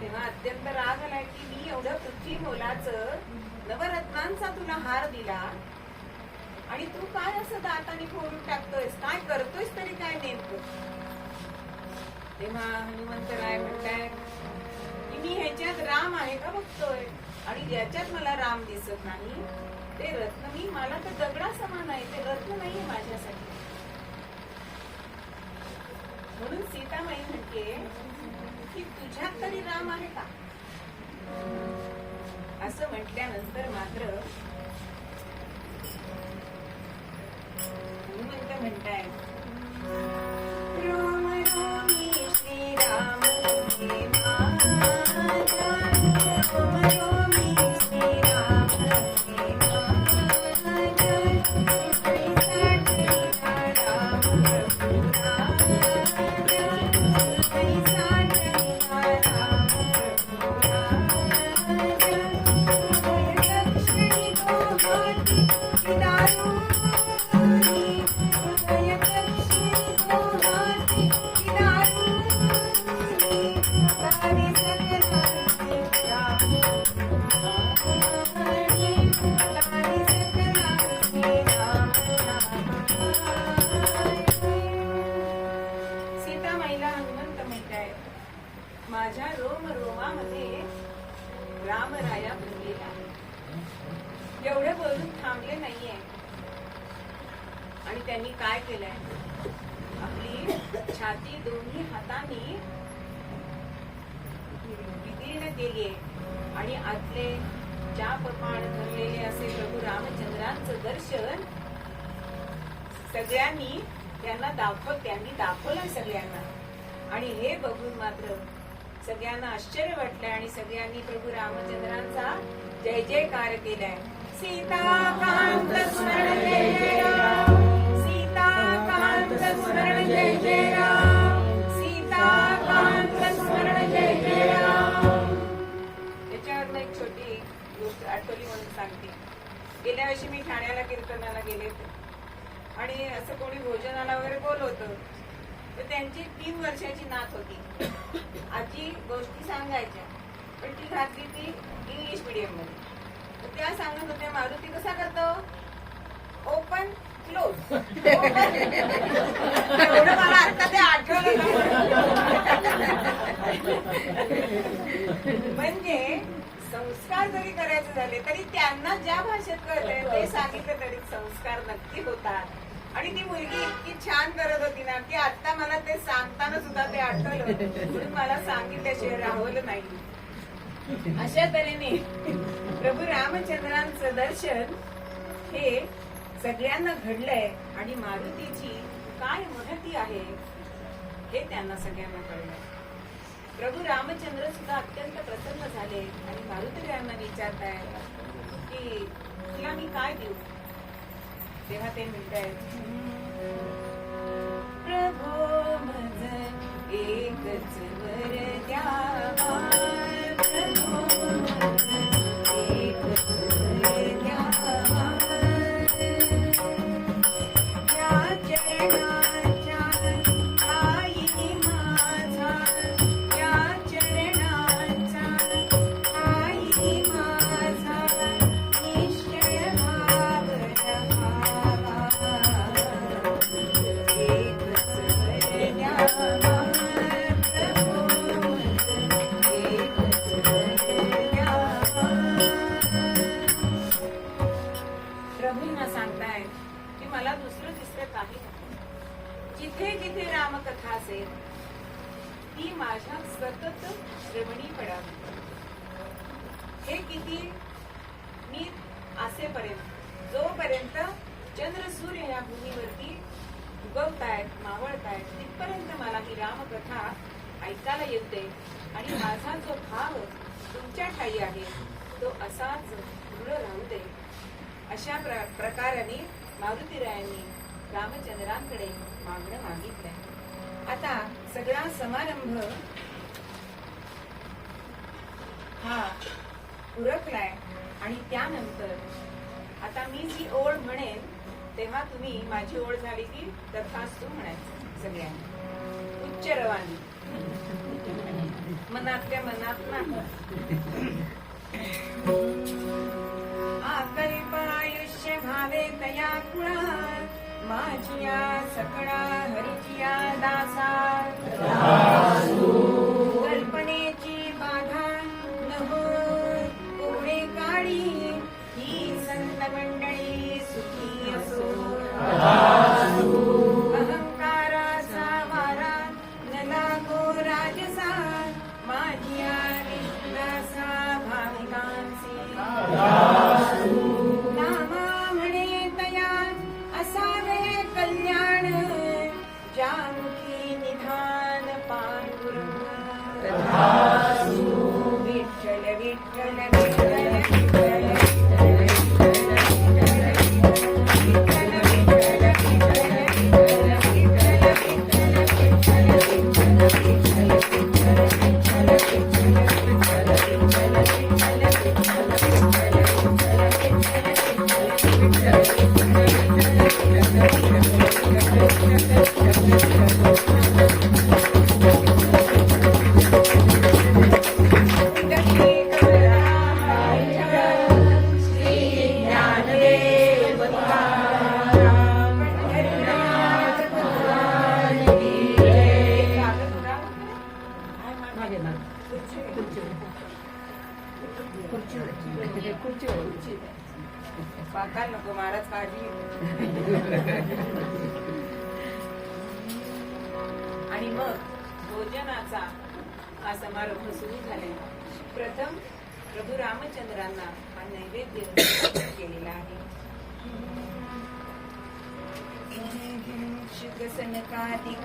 तेव्हा अत्यंत राग आलाय की मी एवढं पृथ्वी मोलाचं नवरत्नांचा तुला हार दिला आणि तू काय असं दाताने फोडून टाकतोयस, काय करतोयस तरी काय नेमकं. तेव्हा हनुमंतराय म्हणताय की मी ह्याच्यात राम आहे का बघतोय आणि ज्याच्यात मला राम दिसत नाही ते रत्न मी, मला तर दगडा समान आहे, ते रत्न नाहीये माझ्यासाठी. म्हणून सीतामाई म्हणते की तुझ्यात तरी राम आहे का. असं म्हटल्यानंतर मात्र हनुमंत म्हणताय राम रामी श्रीराम हे माझा, राम रामी श्रीराम हे माझा, कैसा ठेला राम रघुराजा, कैसा ठेला राम रघुराजा, लक्ष्मी को हाथी दारू सीतामाईला हनुमंत म्हणताय माझ्या रोम रोमामध्ये रामराया भरलेला आहे. एवढं बोलून थांबले नाहीये. आणि त्यांनी काय केलंय, आपली छाती दोन्ही हातांनी विदीर्ण केलीये आणि आतले चापपाण धरलेले असे प्रभू रामचंद्रांचं दर्शन सगळ्यांनी त्यांनी दाखवलं सगळ्यांना. आणि हे बघून मात्र सगळ्यांना आश्चर्य वाटलं आणि सगळ्यांनी प्रभू रामचंद्रांचा जय जयकार केलाय. सीता कांत स्मरण जय जय राम, सीता कांत स्मरण जय जय राम, सीताकांत स्मरण जय जय राम. याच्यावर एक छोटी गोष्ट आठवली म्हणून सांगते. गेल्या वर्षी मी ठाण्याला कीर्तनाला गेले होते आणि असं कोणी भोजनाला वगैरे बोलवतं तर त्यांची 3 वर्षाची नात होती. आजी गोष्टी सांगायच्या पण ती घातली ती इंग्लिश मीडियम मध्ये. तर त्या सांगत होत्या मारुती कसा करतो, ओपन क्लोज. एवढं मला आता ते आठवलं म्हणजे संस्कार जरी करायचे झाले तरी त्यांना ज्या भाषेत कळतंय ते सांगितलं तरी संस्कार नक्की होतात. आणि ती मुलगी इतकी छान करत होती ना की आता मला ते सांगताना सुद्धा ते आठवलं म्हणून मला सांगितल्याशिवाय राहवलं नाही. अशा तऱ्हेने प्रभू रामचंद्रांचं दर्शन हे सगळ्यांना घडलंय आणि मारुतीची काय महती आहे हे त्यांना सगळ्यांना कळलंय. प्रभू रामचंद्र सुद्धा अत्यंत प्रसन्न झाले आणि मारुतीरायांना विचारताय की तुला मी काय देऊ. तेव्हा ते म्हणतायत प्रभो मज एकच वर द्यावा, प्रभो मज एकच वर द्यावा, या चरणाच्या ठायी माझा, या चरणाच्या ठायी माझा निश्चय भाव रहावा, एकच वर द्यावा, प्रभो मज एकच वर द्यावा. प्रभूंना सांगताय की मला दुसरं तिसरं काही नको. जिथे जिथे रामकथा असेल ती माझ्या सतत श्रवणी पडावी. हे किती मी असेपर्यंत जोपर्यंत चंद्र सूर्य या भूमीवरती उगवतायत मावळतायत तिथपर्यंत मला ही रामकथा ऐकायला येते आणि माझा जो भाव तुमच्या ठाई आहे तो असाच दृढ राहू दे. अशा प्रकाराने मारुतीरायांनी रामचंद्रांकडे मागणं मागितलंय. आता सगळा समारंभ हा उरकलाय आणि त्यानंतर आता मी जी ओळ म्हणेन तेव्हा तुम्ही माझी ओळ झाली की तथास्तु म्हणायचं सगळ्यांनी उच्च रवानी, मनातल्या मनात नाही. आकल्प आयुष्य भावे तया कुळा, माझिया सकळा हरिचिया दासा, कल्पनेची बाधा न हो कोणे काळी, ही संत मंडळी सुखी असो. अहंकाराचा वारा न लागो राजसा, माझिया विश्वासा भाविकांसी. नामा म्हणे तया असावे कल्याण, ज्यामुखी निधान पांडुरंग. विठ्ठल विठ्ठल विठ्ठल विठ्ठल पाकाल नको महाराज काळजी. आणि मग भोजनाचा हा समारंभ सुरू झालेला. प्रथम प्रभू रामचंद्रांना हा नैवेद्य केलेला आहे. शुभ सनकादिक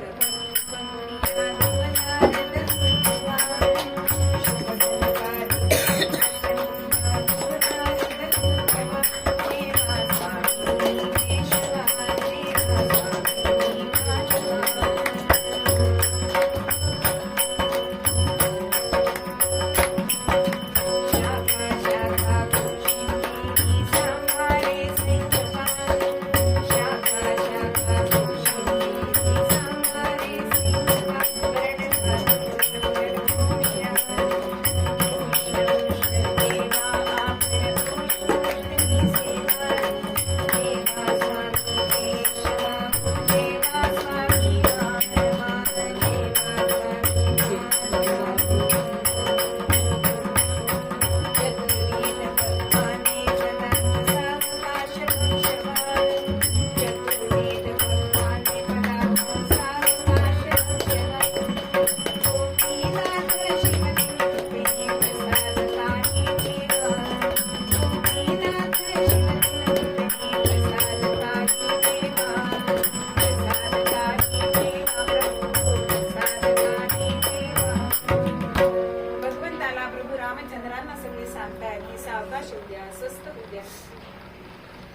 ती सावकाश होऊ द्या, स्वस्त होऊ द्या.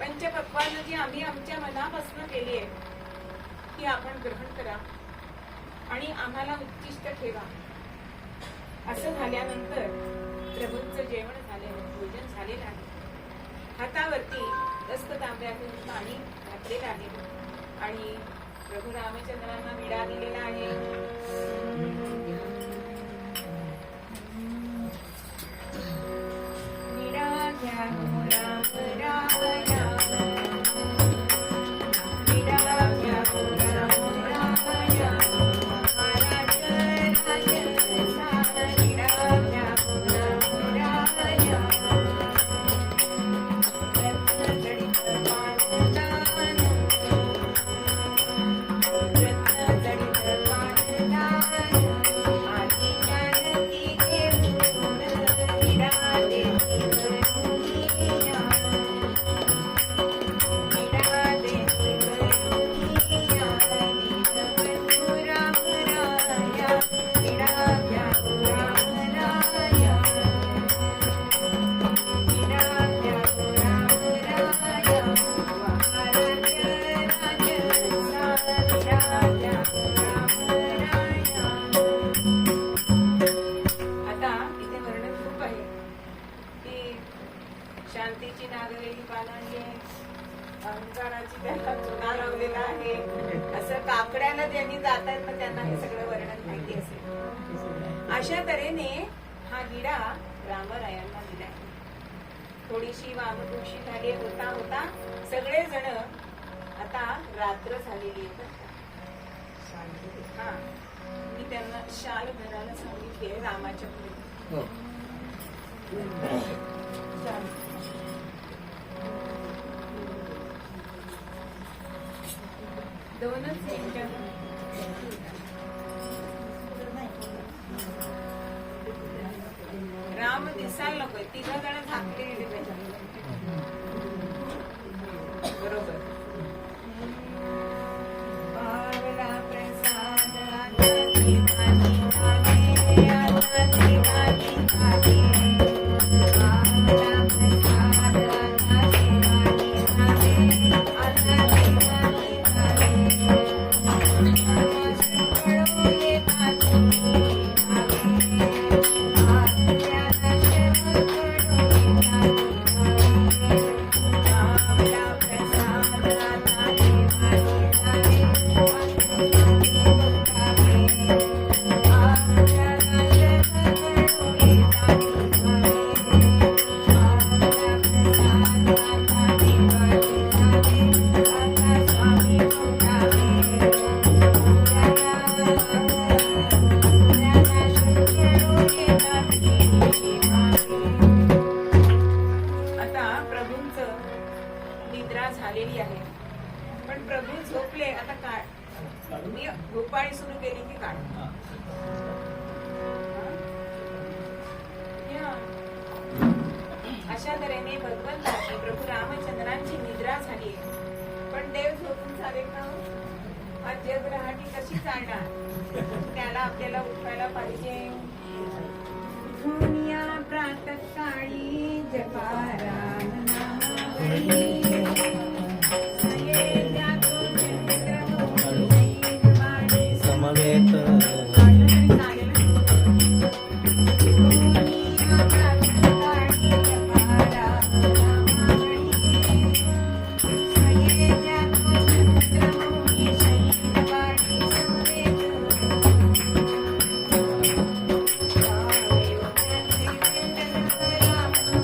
पंचपक्वान्न जी आम्ही आमच्या मनापासून केली आहे ती आपण ग्रहण करा आणि आम्हाला उच्चिष्ट ठेवा. असं झाल्यानंतर प्रभूंचं जेवण झालेलं, भोजन झालेलं आहे. हातावरती दस्त तांब्यातून पाणी घातलेलं आहे आणि प्रभू रामचंद्रांना विडा दिलेला आहे. विडा घ्या हो राम राया, विडा घ्या हो राम राया, महाराज राजसा, विडा घ्या हो राम राया. रत्नजडित पानदान, रत्नजडित पानदान, आधी जानकी घेऊन विडा देती करुणिया, विडा देती करुणिया, दीनबंधू राम राया, विडा घ्या हो राम राया, विडा घ्या हो राम राया, महाराज राजसा, विडा घ्या हो राम राया. आता इथे वर्णन खूप आहे की शांतीची नागवेली पालांची आहे, अहंकाराची त्याला चुना लावलेला आहे. असं काकड्याला ज्यांनी जातात ना त्यांना हे सगळं वर्णन माहिती असेल. अशा तऱ्हेने हा विडा रामरायांना दिला. थोडीशी वामकुक्षी झाली होता होता सगळेजण आता रात्र झालेली आहे. हा, मी त्यांना शाल भरायला सांगितले रामाच्या पुढे. हो. शाल. दोनच मिनिटं. राम दिसायला नकोय, तिघ जण झाकलेले बरोबर. पावला प्रसाद आता दिवाळी झाली, आता दिवाळी झाली. पावला प्रसाद आता दिवाळी झाली, आता दिवाळी झाली. सगळं येतात तुम्ही भावे, आपल्याला सेवा करून येतात भावे. पावला प्रसाद आता दिवाळी झाली, आता दिवाळी झाली. आपल्याला सेवा करून येतात भावे. पावला प्रसाद आता दिवाळी झाली, आता स्वामी उठावे. आता प्रभूंच निद्रा झालेली आहे, पण प्रभू झोपले. आता काय मी भोपाळी सुरू केली की काय? अशा तऱ्हेने भगवंताची प्रभू रामचंद्रांची निद्रा झाली, पण देव झोपून चालेल का? हा जग रहाटी कशी चालणार? त्याला आपल्याला उठवायला पाहिजे. दुनिया प्रातःकाळी जपा राम नामावली, सयेजातून चंद्रभूमी वाणी समवेत दुनिया प्रातःकाळी जपा राम नामावली, सयेजातून चंद्रभूमी शयनवाणी समवेत. राम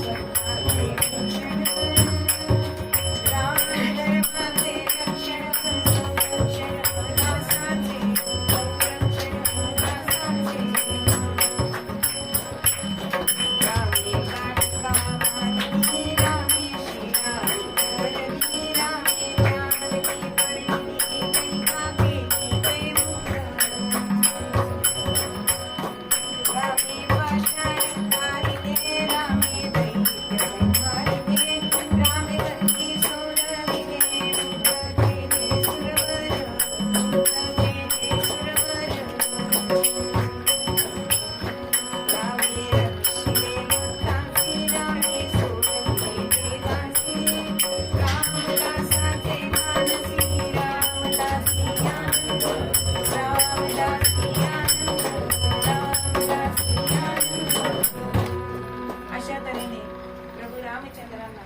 रामचंद्रांना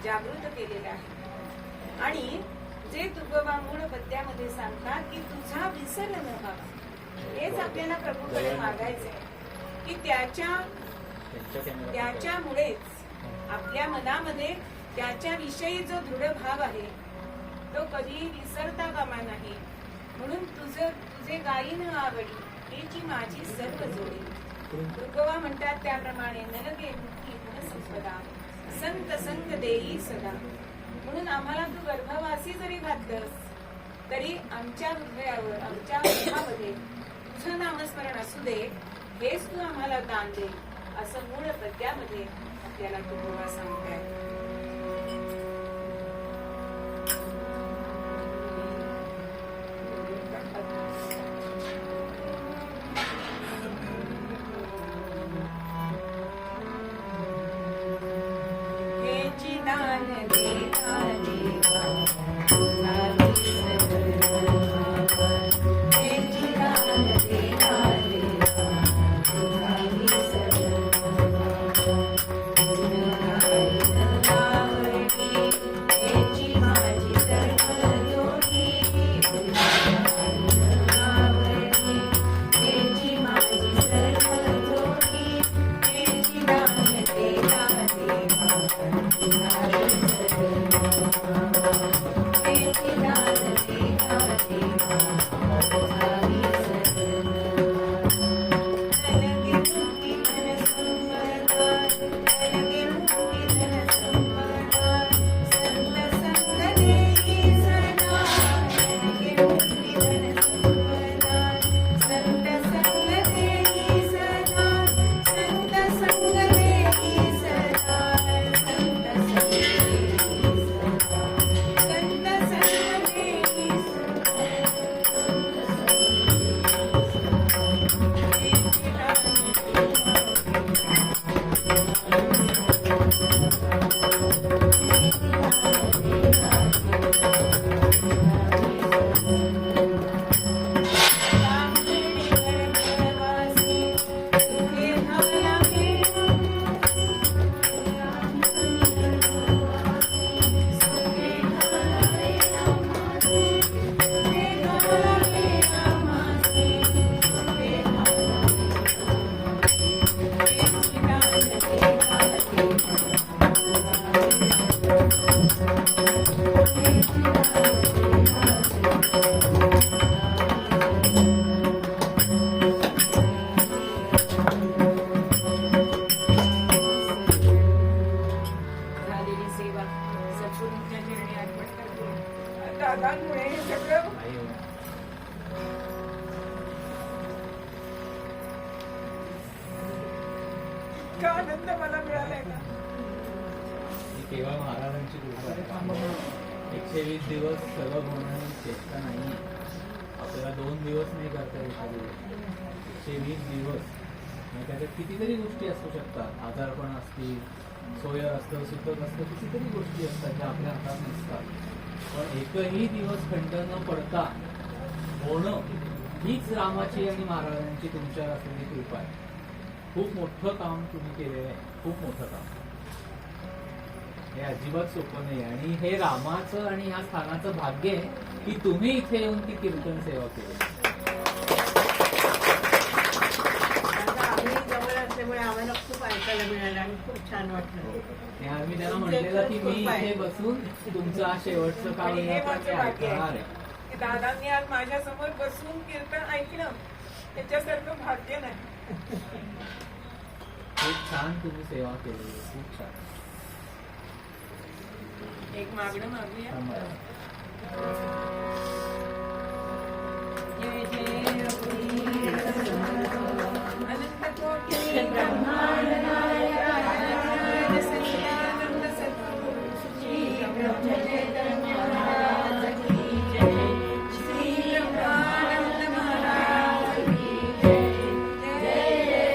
जागृत केलेलं आहे. आणि जे तुकोबा मूळ पद्यामध्ये सांगतात की तुझा विसर न व्हावा, हेच आपल्याला प्रभूकडे मागायचंय की त्याच्यामुळेच आपल्या मनामध्ये त्याच्याविषयी जो दृढ भाव आहे तो कधी विसरता कामा नाही. म्हणून तुझे गायी न आवडी हेची माझी सर्व जोडी. तुकोबा म्हणतात त्याप्रमाणे नलगे मुक्ती गुण संपदा संत संग देई सदा. म्हणून आम्हाला तू गर्भवासी जरी घातलंस तरी आमच्या हृदयावर आमच्या मनामध्ये तुझं नामस्मरण असू दे, हेच तू आम्हाला दान दे, असं मूळ पद्यामध्ये आपल्याला तुकोबा सांगताय. हेची दान देता देवा तुझा विसर न व्हावा. हेची दान देता देवा तुझा विसर न व्हावा. तुझं गाई न आवडी हेची माझी सर्व जोडी. तुझं गाई न आवडी हेची माझी सर्व जोडी. हेची दान देता देवा तुझा विसर न व्हावा. हेची दान देता देवा तुझा विसर न व्हावा. नलगे मुक्ती धन संपदा नलगे मुक्ती धन संपदा संत संग देई सदा. नलगे मुक्ती धन संपदा संत संग देई सदा. संत संग देई सदा. संत संग देई सदा. संत संग देई सदा. झालेली सेवा सद्गुरूंच्या चरणी अर्पण करते. दादांमुळे हे सगळं इतका आनंद मला मिळालाय ना. ही केवळ महाराजांची कृपा आहे. 120 दिवस सलग होणं ही चेष्टा नाही. आपल्याला 2 दिवस नाही करता येत एखादी गोष्ट. 120 दिवस म्हणजे त्याच्यात कितीतरी गोष्टी असू शकतात. आजारपण असतील, सोय असतं, सुखद असतं, कितीतरी गोष्टी असतात ज्या आपल्या हातात नसतात. पण एकही दिवस खंड न पडता होणं हीच रामाची आणि महाराजांची तुमच्यावर असलेली कृपा आहे. खूप मोठं काम तुम्ही केलेलं आहे, खूप मोठं काम. हे अजिबात सोपं नाही. आणि हे रामाचं आणि ह्या स्थानाचं भाग्य आहे की तुम्ही इथे येऊन ती कीर्तन सेवा केली. आता आम्ही जवळ असल्यामुळे आम्हाला खूप ऐकायला मिळालं आणि खूप छान वाटलं. आणि आम्ही त्यांना म्हटलेलं की मी इथे बसून तुमचं आज शेवटचं काम आणि हे माझं भाग्य ऐकणार आहे आहे. की दादांनी आज माझ्या समोर बसून कीर्तन ऐकणं त्याच्यासारखं भाग्य नाही. खूप छान तुम्ही सेवा केली, खूप छान. एक मागणं मागूया. जय जय रघुवीर समर्थ अनंत कोटी ब्रह्मांड नारायण सच्चिदानंद सद्गुरु श्री ब्रह्मचैतन्य महाराज की जय. श्री ब्रह्मानंद महाराज की जय. जय जय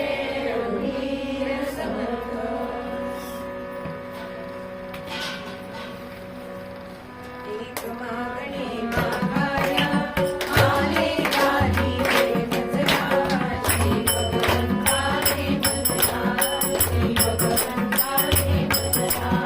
रघुवीर समर्थ. एक मागणे मागाया आले गादी भजला. श्री भगवंता रे भजला. श्री भगवंता रे भजला.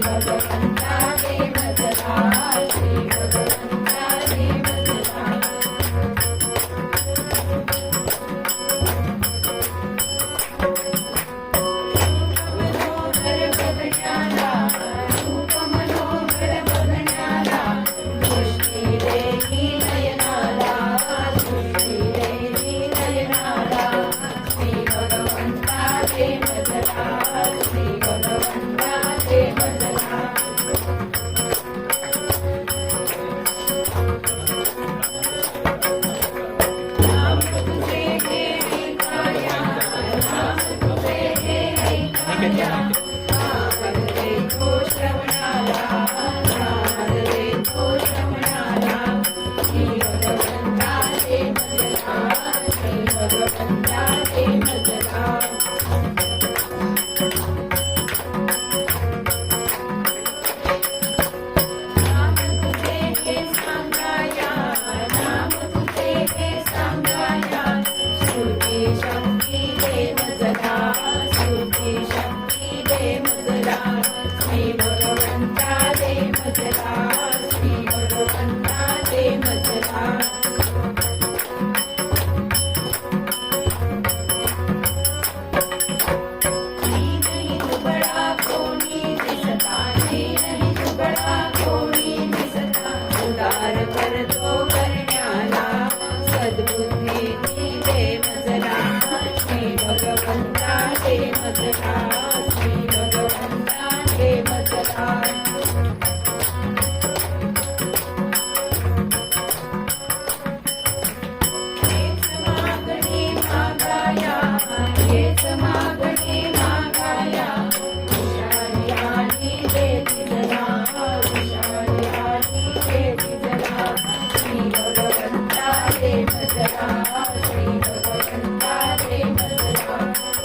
भगवंता दे मजला श्री भगवंता दे मजला मनोहर बघण्याला रूप मनोहर बघण्याला दृष्टी देही नयनाला दृष्टी देही नयनाला श्री भगवंता दे मजला श्री भगवंता दे मजला नाम तुझे हे ऐकाया नाम तुझे हे ऐकाया नाम रे तो श्रवणाला नाम रे तो श्रवणाला श्री भगवंता दे मजला श्री भगवंता दे मजला नाम तुझे हे सांगाया नाम तुझे हे सांगाया श्रुती शक्ती दे मजला श्रुती शक्ती दे मजला श्री भगवंता दे मजला श्री भगवंता दे मजला नहीं दुबळा कोणी दिसता नाही दुबळा कोणी दिसता उदार करतो करण्याला सद्बुद्धी दे मजला श्री भगवंता दे मजला श्री भगवंता दे मजला मागणी मागाया हेच मागणी मागाया विषारी आणि देती जला विषारी आणि देती जला श्री भगवंता दे मजला श्री भगवंता दे मजला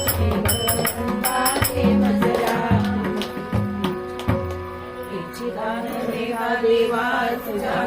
श्री भगवंता दे मजला इच्छिता देवा देवा तुझा